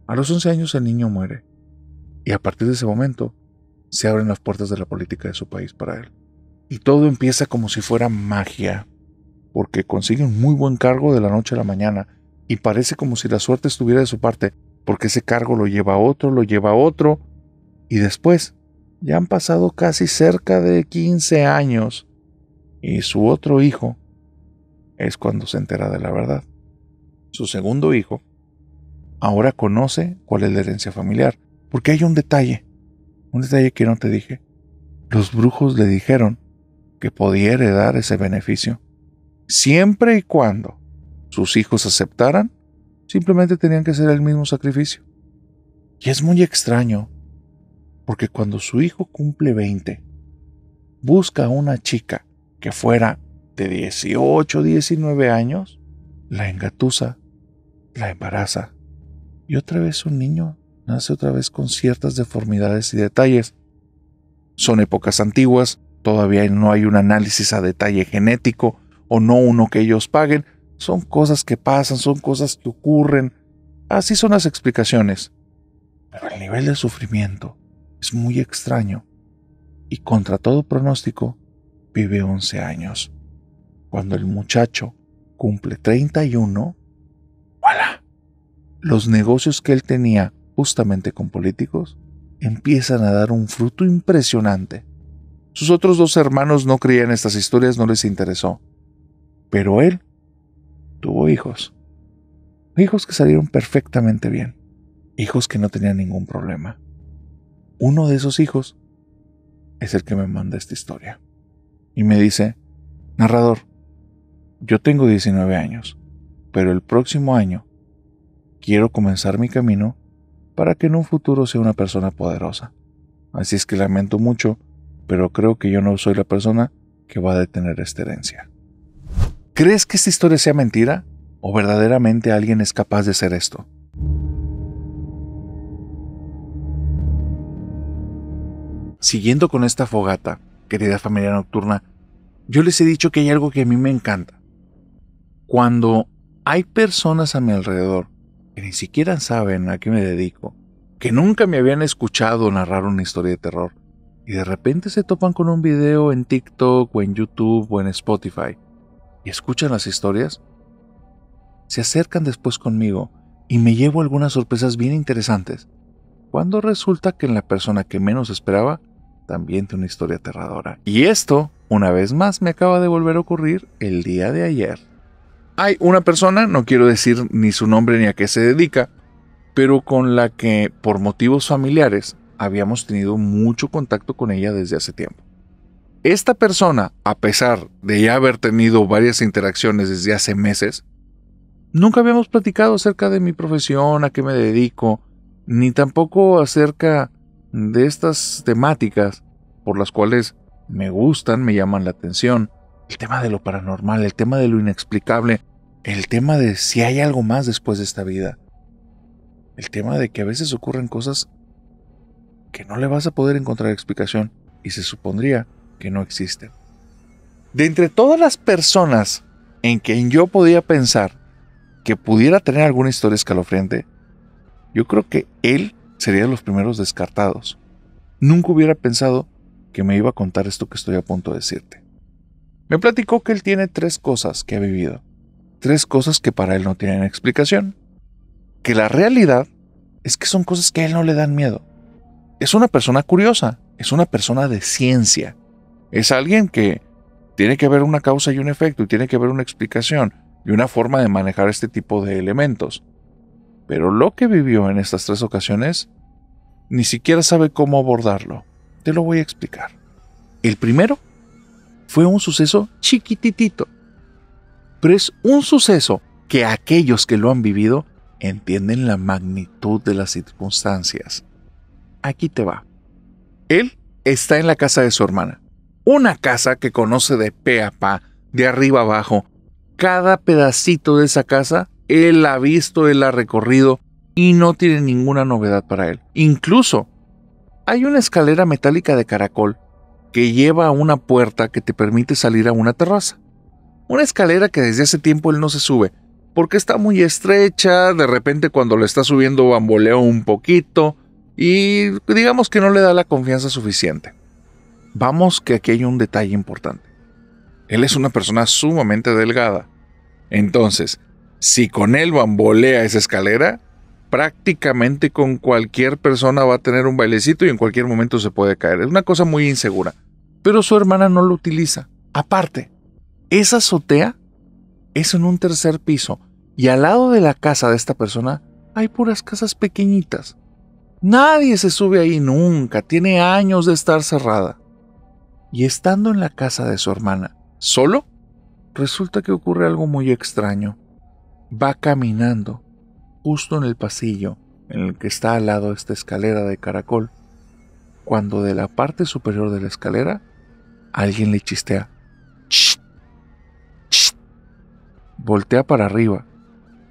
A los 11 años el niño muere. Y a partir de ese momento se abren las puertas de la política de su país para él. Y todo empieza como si fuera magia, porque consigue un muy buen cargo de la noche a la mañana, y parece como si la suerte estuviera de su parte, porque ese cargo lo lleva a otro, y después ya han pasado casi cerca de 15 años, y su otro hijo es cuando se entera de la verdad. Su segundo hijo ahora conoce cuál es la herencia familiar, porque hay un detalle que no te dije. Los brujos le dijeron que podía heredar ese beneficio, siempre y cuando sus hijos aceptaran, simplemente tenían que hacer el mismo sacrificio. Y es muy extraño, porque cuando su hijo cumple 20, busca a una chica que fuera de 18, 19 años, la engatusa, la embaraza, y otra vez un niño nace otra vez con ciertas deformidades y detalles. Son épocas antiguas, todavía no hay un análisis a detalle genético, o no uno que ellos paguen. Son cosas que pasan, son cosas que ocurren. Así son las explicaciones. Pero el nivel de sufrimiento es muy extraño. Y contra todo pronóstico, vive 11 años. Cuando el muchacho cumple 31, ¡voilà! Los negocios que él tenía justamente con políticos empiezan a dar un fruto impresionante. Sus otros dos hermanos no creían estas historias, no les interesó. Pero él tuvo hijos. Hijos que salieron perfectamente bien. Hijos que no tenían ningún problema. Uno de esos hijos es el que me manda esta historia. Y me dice, narrador, yo tengo 19 años, pero el próximo año quiero comenzar mi camino para que en un futuro sea una persona poderosa. Así es que lamento mucho, pero creo que yo no soy la persona que va a detener esta herencia. ¿Crees que esta historia sea mentira? ¿O verdaderamente alguien es capaz de hacer esto? Siguiendo con esta fogata, querida familia nocturna, yo les he dicho que hay algo que a mí me encanta. Cuando hay personas a mi alrededor que ni siquiera saben a qué me dedico, que nunca me habían escuchado narrar una historia de terror, y de repente se topan con un video en TikTok o en YouTube o en Spotify y escuchan las historias, se acercan después conmigo y me llevo algunas sorpresas bien interesantes, cuando resulta que la persona que menos esperaba también tiene una historia aterradora. Y esto, una vez más, me acaba de volver a ocurrir el día de ayer. Hay una persona, no quiero decir ni su nombre ni a qué se dedica, pero con la que, por motivos familiares, habíamos tenido mucho contacto con ella desde hace tiempo. Esta persona, a pesar de ya haber tenido varias interacciones desde hace meses, nunca habíamos platicado acerca de mi profesión, a qué me dedico, ni tampoco acerca de estas temáticas por las cuales me gustan, me llaman la atención. El tema de lo paranormal, el tema de lo inexplicable, el tema de si hay algo más después de esta vida. El tema de que a veces ocurren cosas que no le vas a poder encontrar explicación y se supondría que no existen. De entre todas las personas en quien yo podía pensar que pudiera tener alguna historia escalofriante, yo creo que él sería de los primeros descartados. Nunca hubiera pensado que me iba a contar esto que estoy a punto de decirte. Me platicó que él tiene 3 cosas que ha vivido, 3 cosas que para él no tienen explicación, que la realidad es que son cosas que a él no le dan miedo. Es una persona curiosa, es una persona de ciencia, es alguien que tiene que haber una causa y un efecto y tiene que haber una explicación y una forma de manejar este tipo de elementos. Pero lo que vivió en estas 3 ocasiones, ni siquiera sabe cómo abordarlo. Te lo voy a explicar. El primero fue un suceso chiquititito, pero es un suceso que aquellos que lo han vivido entienden la magnitud de las circunstancias. Aquí te va. Él está en la casa de su hermana. Una casa que conoce de pe a pa, de arriba abajo. Cada pedacito de esa casa, él la ha visto, él la ha recorrido y no tiene ninguna novedad para él. Incluso, hay una escalera metálica de caracol que lleva a una puerta que te permite salir a una terraza. Una escalera que desde hace tiempo él no se sube, porque está muy estrecha, de repente cuando le está subiendo bambolea un poquito, y digamos que no le da la confianza suficiente. Vamos que aquí hay un detalle importante. Él es una persona sumamente delgada. Entonces, si con él bambolea esa escalera, prácticamente con cualquier persona va a tener un bailecito y en cualquier momento se puede caer. Es una cosa muy insegura. Pero su hermana no lo utiliza. Aparte, esa azotea es en un 3er piso y al lado de la casa de esta persona hay puras casas pequeñitas. Nadie se sube ahí nunca, tiene años de estar cerrada. Y estando en la casa de su hermana, solo, resulta que ocurre algo muy extraño. Va caminando, justo en el pasillo en el que está al lado esta escalera de caracol, cuando de la parte superior de la escalera, alguien le chistea. ¡Shh! ¡Shh! Voltea para arriba,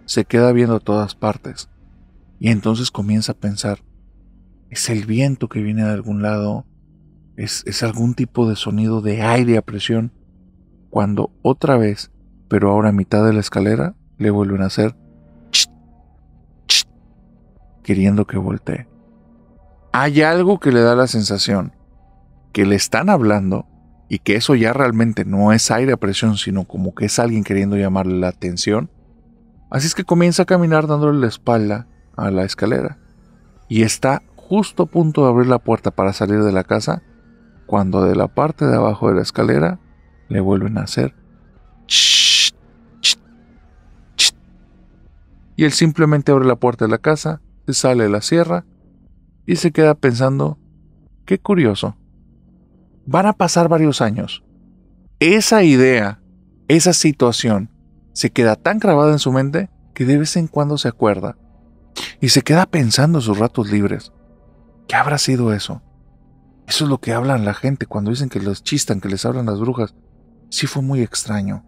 se queda viendo a todas partes, y entonces comienza a pensar, es el viento que viene de algún lado, es algún tipo de sonido de aire a presión, cuando otra vez, pero ahora a mitad de la escalera, le vuelven a hacer ch, ch, queriendo que voltee. Hay algo que le da la sensación que le están hablando y que eso ya realmente no es aire a presión, sino como que es alguien queriendo llamarle la atención. Así es que comienza a caminar dándole la espalda a la escalera y está justo a punto de abrir la puerta para salir de la casa, cuando de la parte de abajo de la escalera le vuelven a hacer ch, ch, ch. Y él simplemente abre la puerta de la casa, se sale, la cierra y se queda pensando, qué curioso. Van a pasar varios años. Esa idea, esa situación, se queda tan grabada en su mente que de vez en cuando se acuerda y se queda pensando en sus ratos libres. ¿Qué habrá sido eso? Eso es lo que hablan la gente cuando dicen que los chistan, que les hablan las brujas. Sí fue muy extraño.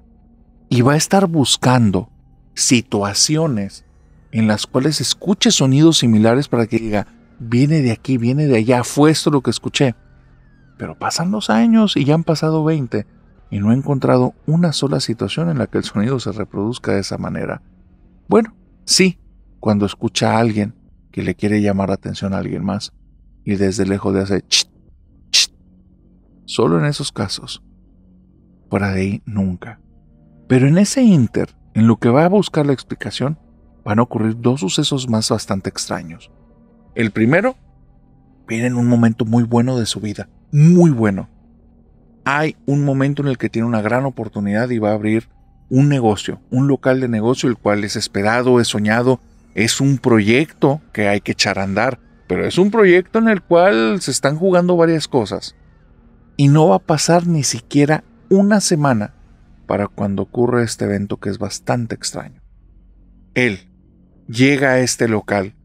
Y va a estar buscando situaciones en las cuales escuche sonidos similares para que diga, viene de aquí, viene de allá, fue esto lo que escuché. Pero pasan los años y ya han pasado 20. y no he encontrado una sola situación en la que el sonido se reproduzca de esa manera. Bueno, sí, cuando escucha a alguien que le quiere llamar la atención a alguien más y desde lejos le hace chit, chit. Solo en esos casos. Fuera de ahí, nunca. Pero en ese ínter, en lo que va a buscar la explicación, van a ocurrir dos sucesos más bastante extraños. El primero viene en un momento muy bueno de su vida, muy bueno. Hay un momento en el que tiene una gran oportunidad y va a abrir un negocio, un local de negocio, el cual es esperado, es soñado, es un proyecto que hay que echar a andar, pero es un proyecto en el cual se están jugando varias cosas. Y no va a pasar ni siquiera una semana para cuando ocurre este evento que es bastante extraño. Él llega a este local,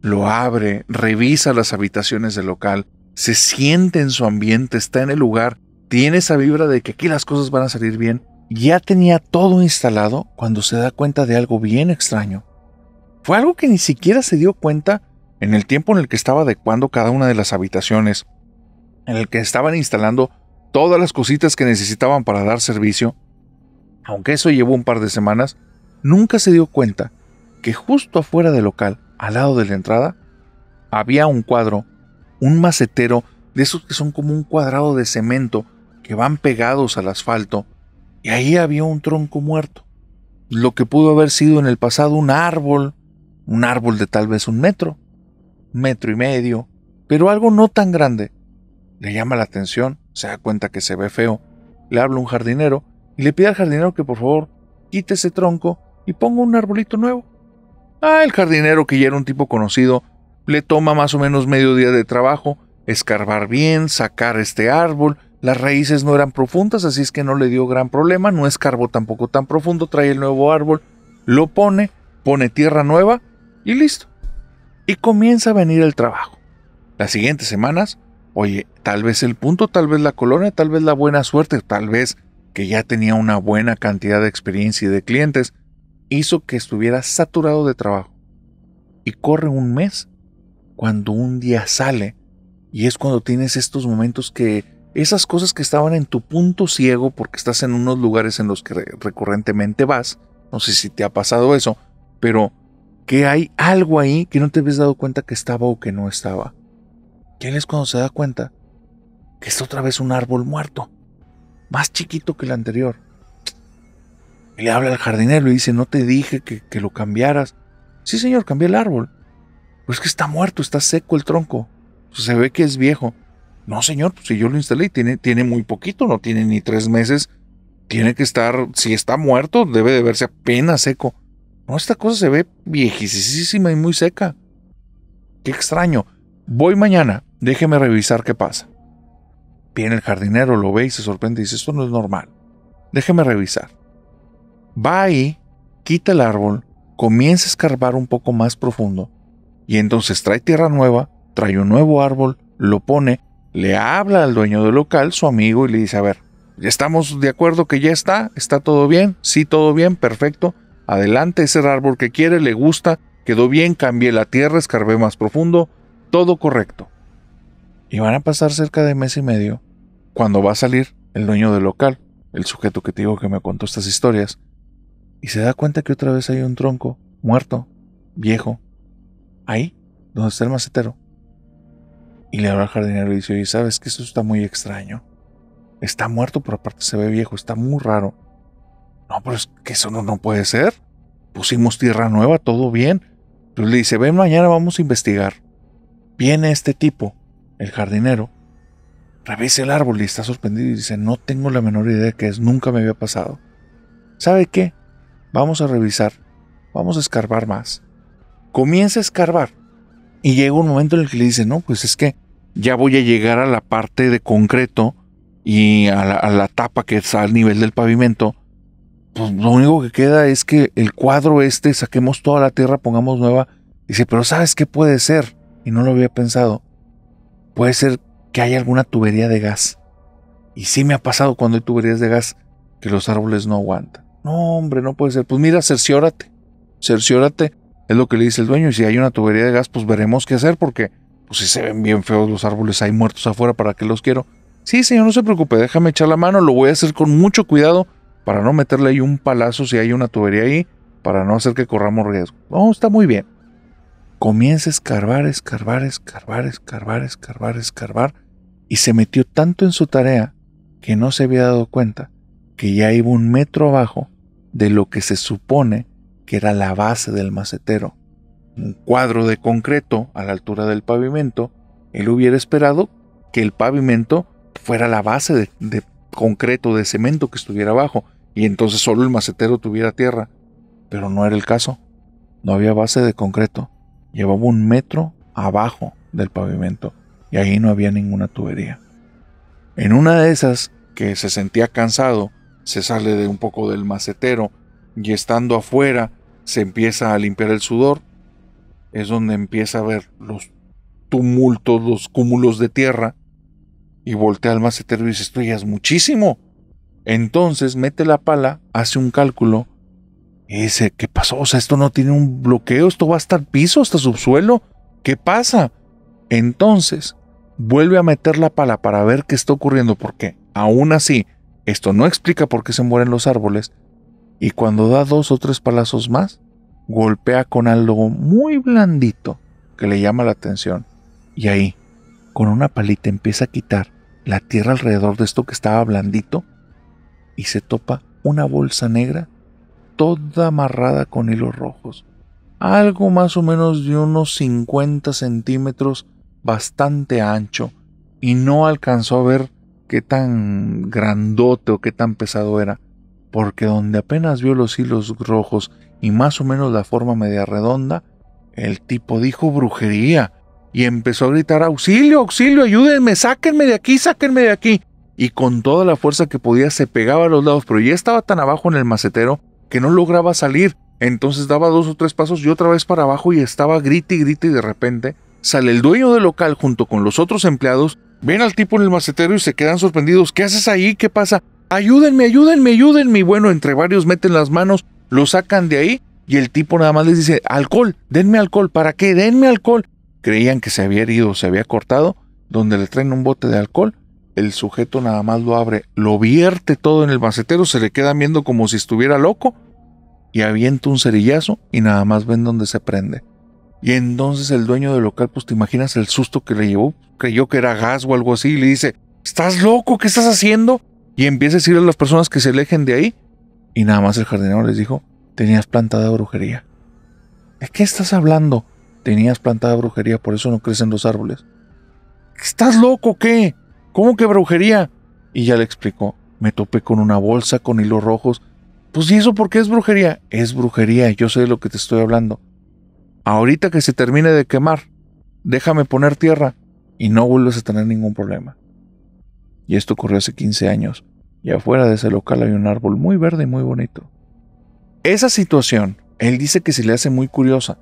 lo abre, revisa las habitaciones del local, se siente en su ambiente, está en el lugar, tiene esa vibra de que aquí las cosas van a salir bien. Ya tenía todo instalado cuando se da cuenta de algo bien extraño. Fue algo que ni siquiera se dio cuenta en el tiempo en el que estaba adecuando cada una de las habitaciones, en el que estaban instalando todas las cositas que necesitaban para dar servicio. Aunque eso llevó un par de semanas, nunca se dio cuenta que justo afuera del local, al lado de la entrada, había un cuadro, un macetero, de esos que son como un cuadrado de cemento que van pegados al asfalto, y ahí había un tronco muerto. Lo que pudo haber sido en el pasado un árbol de tal vez 1 metro y medio, pero algo no tan grande. Le llama la atención, se da cuenta que se ve feo, le habla a un jardinero y le pide al jardinero que por favor quite ese tronco y ponga un arbolito nuevo. El jardinero, que ya era un tipo conocido, le toma más o menos medio día de trabajo, escarbar bien, sacar este árbol. Las raíces no eran profundas, así es que no le dio gran problema, no escarbó tampoco tan profundo, trae el nuevo árbol, lo pone tierra nueva y listo. Y comienza a venir el trabajo. Las siguientes semanas, oye, tal vez el punto, tal vez la colonia, tal vez la buena suerte, tal vez que ya tenía una buena cantidad de experiencia y de clientes, hizo que estuviera saturado de trabajo. Y corre un mes cuando un día sale, y es cuando tienes estos momentos que esas cosas que estaban en tu punto ciego porque estás en unos lugares en los que recurrentemente vas, no sé si te ha pasado eso, pero que hay algo ahí que no te habías dado cuenta que estaba o que no estaba. Y él es cuando se da cuenta que está otra vez un árbol muerto, más chiquito que el anterior. Y le habla al jardinero y dice, no te dije que lo cambiaras. Sí, señor, cambié el árbol. Pues es que está muerto, está seco el tronco. Se ve que es viejo. No, señor, pues si yo lo instalé y tiene muy poquito, no tiene ni 3 meses. Tiene que estar, si está muerto, debe de verse apenas seco. No, esta cosa se ve viejísima y muy seca. Qué extraño. Voy mañana, déjeme revisar qué pasa. Viene el jardinero, lo ve y se sorprende y dice, esto no es normal. Déjeme revisar. Va ahí, quita el árbol, comienza a escarbar un poco más profundo y entonces trae tierra nueva, trae un nuevo árbol, lo pone, le habla al dueño del local, su amigo, y le dice, a ver, ¿estamos de acuerdo que ya está? ¿Está todo bien? Sí, todo bien, perfecto. Adelante, ese árbol que quiere, le gusta, quedó bien, cambié la tierra, escarbé más profundo, todo correcto. Y van a pasar cerca de mes y medio, cuando va a salir el dueño del local, el sujeto que te digo que me contó estas historias, y se da cuenta que otra vez hay un tronco, muerto, viejo, ahí, donde está el macetero. Y le habla al jardinero y dice, oye, ¿sabes que eso está muy extraño? Está muerto, pero aparte se ve viejo, está muy raro. No, pero es que eso no puede ser. Pusimos tierra nueva, todo bien. Entonces le dice, ven mañana, vamos a investigar. Viene este tipo, el jardinero, revisa el árbol y está sorprendido y dice, no tengo la menor idea de qué es, nunca me había pasado. ¿Sabe qué? Vamos a revisar, vamos a escarbar más. Comienza a escarbar y llega un momento en el que le dice, no, pues es que ya voy a llegar a la parte de concreto y a la tapa que está al nivel del pavimento. Pues lo único que queda es que el cuadro saquemos toda la tierra, pongamos nueva. Dice, pero ¿sabes qué puede ser? Y no lo había pensado. Puede ser que haya alguna tubería de gas. Y sí me ha pasado cuando hay tuberías de gas que los árboles no aguantan. No, hombre, no puede ser. Pues mira, cerciórate. Cerciórate, es lo que le dice el dueño. Y si hay una tubería de gas, pues veremos qué hacer, porque pues si se ven bien feos los árboles ahí muertos afuera, ¿para qué los quiero? Sí, señor, no se preocupe, déjame echar la mano, lo voy a hacer con mucho cuidado para no meterle ahí un palazo si hay una tubería ahí, para no hacer que corramos riesgo. No, está muy bien. Comienza a escarbar, escarbar, escarbar, escarbar, escarbar, escarbar, y se metió tanto en su tarea que no se había dado cuenta que ya iba 1 metro abajo de lo que se supone que era la base del macetero. Un cuadro de concreto a la altura del pavimento. Él hubiera esperado que el pavimento fuera la base de concreto, de cemento que estuviera abajo, y entonces solo el macetero tuviera tierra. Pero no era el caso. No había base de concreto. Llevaba 1 metro abajo del pavimento y ahí no había ninguna tubería. En una de esas, que se sentía cansado, se sale de un poco del macetero y estando afuera se empieza a limpiar el sudor. Es donde empieza a ver los tumultos, los cúmulos de tierra, y voltea al macetero y dice: esto ya es muchísimo. Entonces mete la pala, hace un cálculo y dice: ¿qué pasó? O sea, esto no tiene un bloqueo, esto va hasta el piso, hasta subsuelo. ¿Qué pasa? Entonces vuelve a meter la pala para ver qué está ocurriendo, porque aún así esto no explica por qué se mueren los árboles, y cuando da 2 o 3 palazos más, golpea con algo muy blandito que le llama la atención, y ahí, con una palita, empieza a quitar la tierra alrededor de esto que estaba blandito, y se topa una bolsa negra toda amarrada con hilos rojos, algo más o menos de unos 50 centímetros, bastante ancho, y no alcanzó a ver qué tan grandote o qué tan pesado era, porque donde apenas vio los hilos rojos y más o menos la forma media redonda, el tipo dijo: brujería, y empezó a gritar: auxilio, auxilio, ayúdenme, sáquenme de aquí, sáquenme de aquí. Y con toda la fuerza que podía se pegaba a los lados, pero ya estaba tan abajo en el macetero que no lograba salir. Entonces daba 2 o 3 pasos y otra vez para abajo, y estaba grite y grite, y de repente sale el dueño del local junto con los otros empleados, ven al tipo en el macetero y se quedan sorprendidos. ¿Qué haces ahí? ¿Qué pasa? Ayúdenme, ayúdenme, ayúdenme. Y bueno, entre varios meten las manos, lo sacan de ahí, y el tipo nada más les dice: alcohol, denme alcohol. ¿Para qué? Denme alcohol. Creían que se había herido, se había cortado. Donde le traen un bote de alcohol, el sujeto nada más lo abre, lo vierte todo en el macetero, se le queda viendo como si estuviera loco, y avienta un cerillazo y nada más ven donde se prende. Y entonces el dueño del local, pues te imaginas el susto que le llevó, creyó que era gas o algo así, y le dice: ¿estás loco? ¿Qué estás haciendo? Y empieza a decirle a las personas que se alejen de ahí, y nada más el jardinero les dijo: tenías plantada brujería. ¿De qué estás hablando? Tenías plantada brujería, por eso no crecen los árboles. ¿Estás loco o qué? ¿Cómo que brujería? Y ya le explicó: me topé con una bolsa con hilos rojos. Pues ¿y eso por qué es brujería? Es brujería, yo sé de lo que te estoy hablando. Ahorita que se termine de quemar, déjame poner tierra y no vuelves a tener ningún problema. Y esto ocurrió hace 15 años, y afuera de ese local hay un árbol muy verde y muy bonito. Esa situación, él dice que se le hace muy curiosa,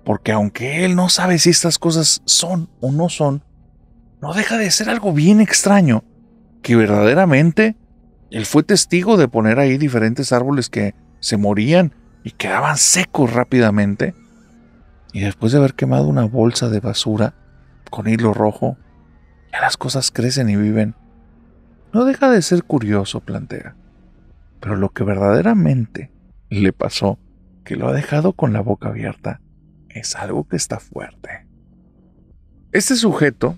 porque aunque él no sabe si estas cosas son o no son, no deja de ser algo bien extraño, que verdaderamente él fue testigo de poner ahí diferentes árboles que se morían y quedaban secos rápidamente, y después de haber quemado una bolsa de basura con hilo rojo, ya las cosas crecen y viven. No deja de ser curioso, plantea, pero lo que verdaderamente le pasó, que lo ha dejado con la boca abierta, es algo que está fuerte. Este sujeto,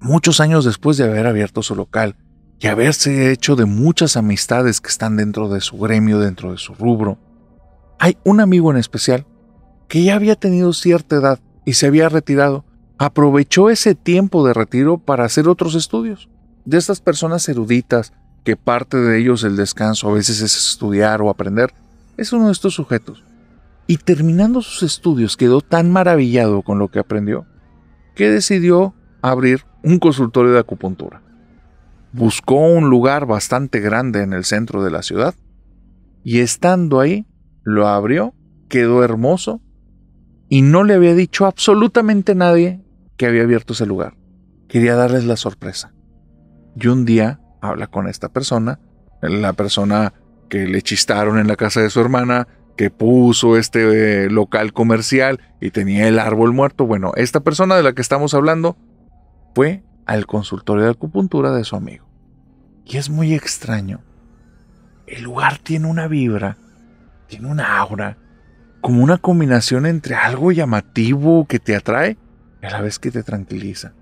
muchos años después de haber abierto su local y haberse hecho de muchas amistades que están dentro de su gremio, dentro de su rubro, hay un amigo en especial que ya había tenido cierta edad y se había retirado. Aprovechó ese tiempo de retiro para hacer otros estudios. De estas personas eruditas, que parte de ellos el descanso a veces es estudiar o aprender, es uno de estos sujetos. Y terminando sus estudios quedó tan maravillado con lo que aprendió, que decidió abrir un consultorio de acupuntura. Buscó un lugar bastante grande en el centro de la ciudad, y estando ahí, lo abrió, quedó hermoso, y no le había dicho absolutamente nadie que había abierto ese lugar. Quería darles la sorpresa. Y un día habla con esta persona, la persona que le chistaron en la casa de su hermana, que puso este local comercial y tenía el árbol muerto. Bueno, esta persona de la que estamos hablando fue al consultorio de acupuntura de su amigo. Y es muy extraño. El lugar tiene una vibra, tiene una aura, como una combinación entre algo llamativo que te atrae y a la vez que te tranquiliza.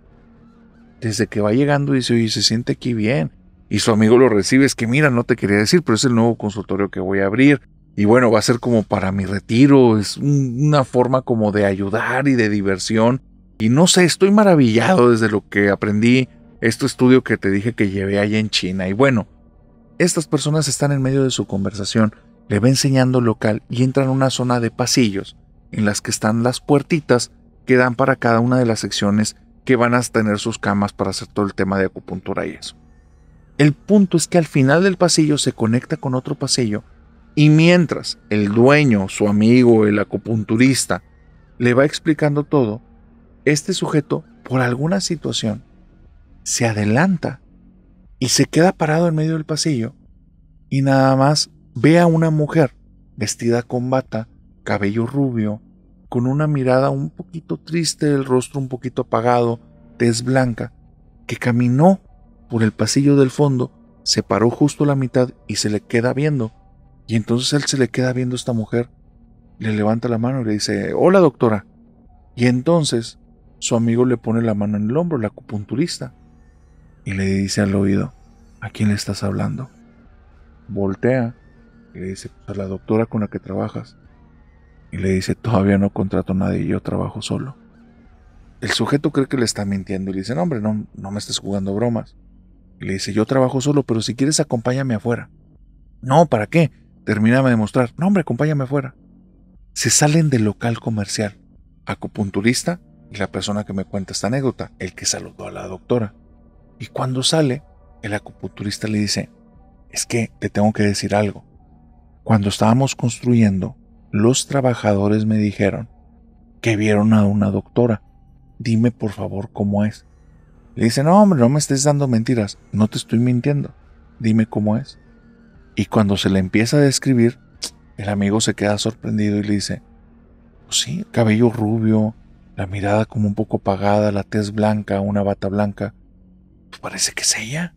Desde que va llegando dice, oye, se siente aquí bien. Y su amigo lo recibe, es que mira, no te quería decir, pero es el nuevo consultorio que voy a abrir. Y bueno, va a ser como para mi retiro, es una forma como de ayudar y de diversión. Y no sé, estoy maravillado desde lo que aprendí este estudio que te dije que llevé allá en China. Y bueno, estas personas están en medio de su conversación, le va enseñando el local y entran a una zona de pasillos en las que están las puertitas que dan para cada una de las secciones que van a tener sus camas para hacer todo el tema de acupuntura y eso. El punto es que al final del pasillo se conecta con otro pasillo y mientras el dueño, su amigo, el acupunturista, le va explicando todo, este sujeto, por alguna situación, se adelanta y se queda parado en medio del pasillo y nada más ve a una mujer vestida con bata, cabello rubio, con una mirada un poquito triste, el rostro un poquito apagado, tez blanca, que caminó por el pasillo del fondo, se paró justo a la mitad y se le queda viendo. Y entonces él se le queda viendo a esta mujer, le levanta la mano y le dice, hola doctora. Y entonces su amigo le pone la mano en el hombro, el acupunturista, y le dice al oído, ¿a quién le estás hablando? Voltea y le dice, pues a la doctora con la que trabajas. Y le dice, todavía no contrato a nadie, yo trabajo solo. El sujeto cree que le está mintiendo y le dice, no hombre, no me estés jugando bromas. Y le dice, yo trabajo solo, pero si quieres acompáñame afuera. No, ¿para qué? Termíname de mostrar. No hombre, acompáñame afuera. Se salen del local comercial, acupunturista y la persona que me cuenta esta anécdota, el que saludó a la doctora. Y cuando sale, el acupunturista le dice, es que te tengo que decir algo. Cuando estábamos construyendo, los trabajadores me dijeron que vieron a una doctora. Dime por favor cómo es. Le dice, no hombre, no me estés dando mentiras, no te estoy mintiendo. Dime cómo es. Y cuando se le empieza a describir, el amigo se queda sorprendido y le dice, pues sí, cabello rubio, la mirada como un poco apagada, la tez blanca, una bata blanca. Pues parece que es ella.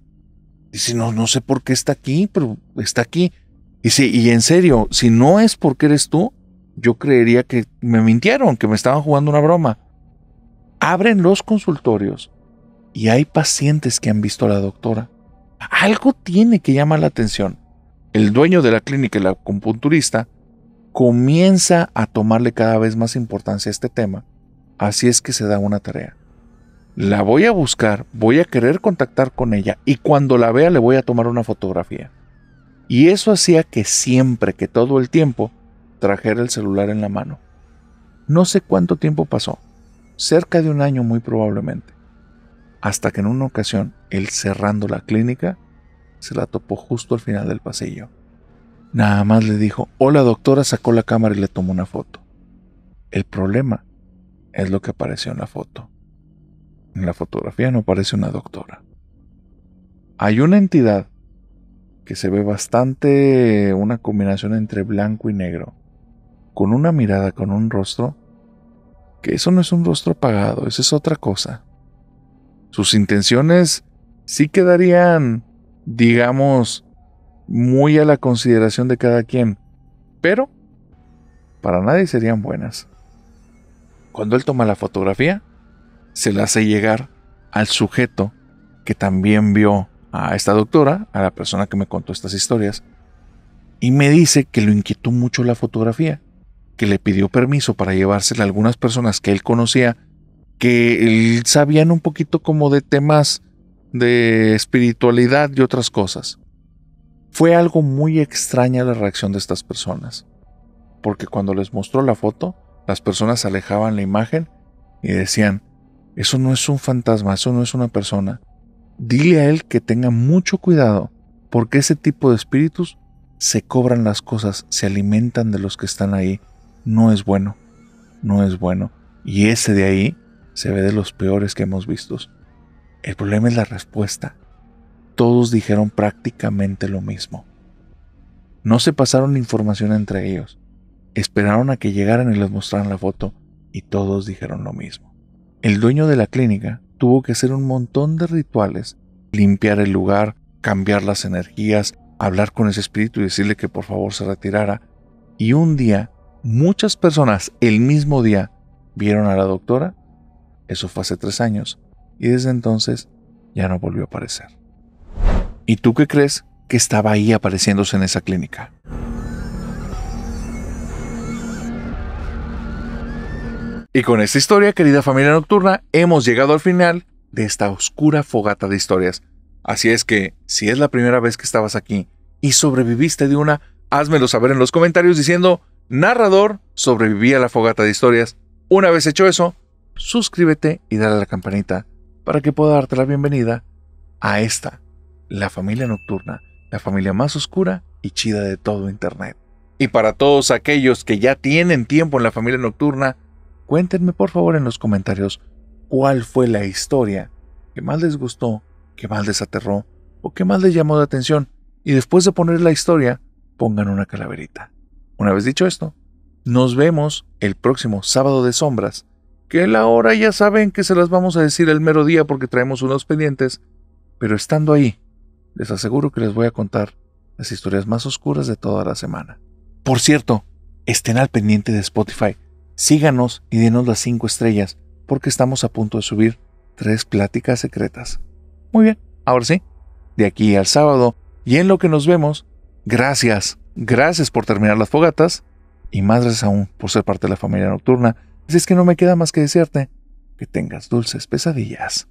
Dice, no sé por qué está aquí, pero está aquí. Dice, y en serio, si no es porque eres tú, yo creería que me mintieron, que me estaban jugando una broma. Abren los consultorios y hay pacientes que han visto a la doctora. Algo tiene que llamar la atención. El dueño de la clínica, el acupunturista, comienza a tomarle cada vez más importancia a este tema. Así es que se da una tarea. La voy a buscar, voy a querer contactar con ella y cuando la vea le voy a tomar una fotografía. Y eso hacía que siempre, que todo el tiempo, trajera el celular en la mano. No sé cuánto tiempo pasó, cerca de un año muy probablemente, hasta que en una ocasión, él cerrando la clínica, se la topó justo al final del pasillo. Nada más le dijo, hola doctora, sacó la cámara y le tomó una foto. El problema es lo que apareció en la foto. En la fotografía no aparece una doctora. Hay una entidad que se ve bastante una combinación entre blanco y negro, con una mirada, con un rostro, que eso no es un rostro apagado, eso es otra cosa. Sus intenciones sí quedarían, digamos, muy a la consideración de cada quien, pero para nadie serían buenas. Cuando él toma la fotografía, se la hace llegar al sujeto que también vio a esta doctora, a la persona que me contó estas historias, y me dice que lo inquietó mucho la fotografía, que le pidió permiso para llevársela a algunas personas que él conocía, que él sabían un poquito como de temas de espiritualidad y otras cosas. Fue algo muy extraña la reacción de estas personas, porque cuando les mostró la foto, las personas alejaban la imagen y decían, eso no es un fantasma, eso no es una persona. Dile a él que tenga mucho cuidado, porque ese tipo de espíritus se cobran las cosas, se alimentan de los que están ahí. No es bueno, no es bueno. Y ese de ahí se ve de los peores que hemos visto. El problema es la respuesta. Todos dijeron prácticamente lo mismo. No se pasaron información entre ellos. Esperaron a que llegaran y les mostraran la foto y todos dijeron lo mismo. El dueño de la clínica tuvo que hacer un montón de rituales, limpiar el lugar, cambiar las energías, hablar con ese espíritu y decirle que por favor se retirara. Y un día, muchas personas el mismo día vieron a la doctora. Eso fue hace 3 años. Y desde entonces ya no volvió a aparecer. ¿Y tú qué crees que estaba ahí apareciéndose en esa clínica? Y con esta historia, querida familia nocturna, hemos llegado al final de esta oscura fogata de historias. Así es que, si es la primera vez que estabas aquí y sobreviviste de una, házmelo saber en los comentarios diciendo: narrador, sobreviví a la fogata de historias. Una vez hecho eso, suscríbete y dale a la campanita para que pueda darte la bienvenida a esta, la familia nocturna, la familia más oscura y chida de todo Internet. Y para todos aquellos que ya tienen tiempo en la familia nocturna, cuéntenme por favor en los comentarios cuál fue la historia que más les gustó, que más les aterró o que más les llamó la atención. Y después de poner la historia, pongan una calaverita. Una vez dicho esto, nos vemos el próximo sábado de sombras, que la hora ya saben que se las vamos a decir el mero día porque traemos unos pendientes, pero estando ahí, les aseguro que les voy a contar las historias más oscuras de toda la semana. Por cierto, estén al pendiente de Spotify, síganos y denos las 5 estrellas, porque estamos a punto de subir 3 pláticas secretas. Muy bien, ahora sí, de aquí al sábado, y en lo que nos vemos, gracias por terminar las fogatas, y más gracias aún por ser parte de la familia nocturna. Así es que no me queda más que desearte que tengas dulces pesadillas.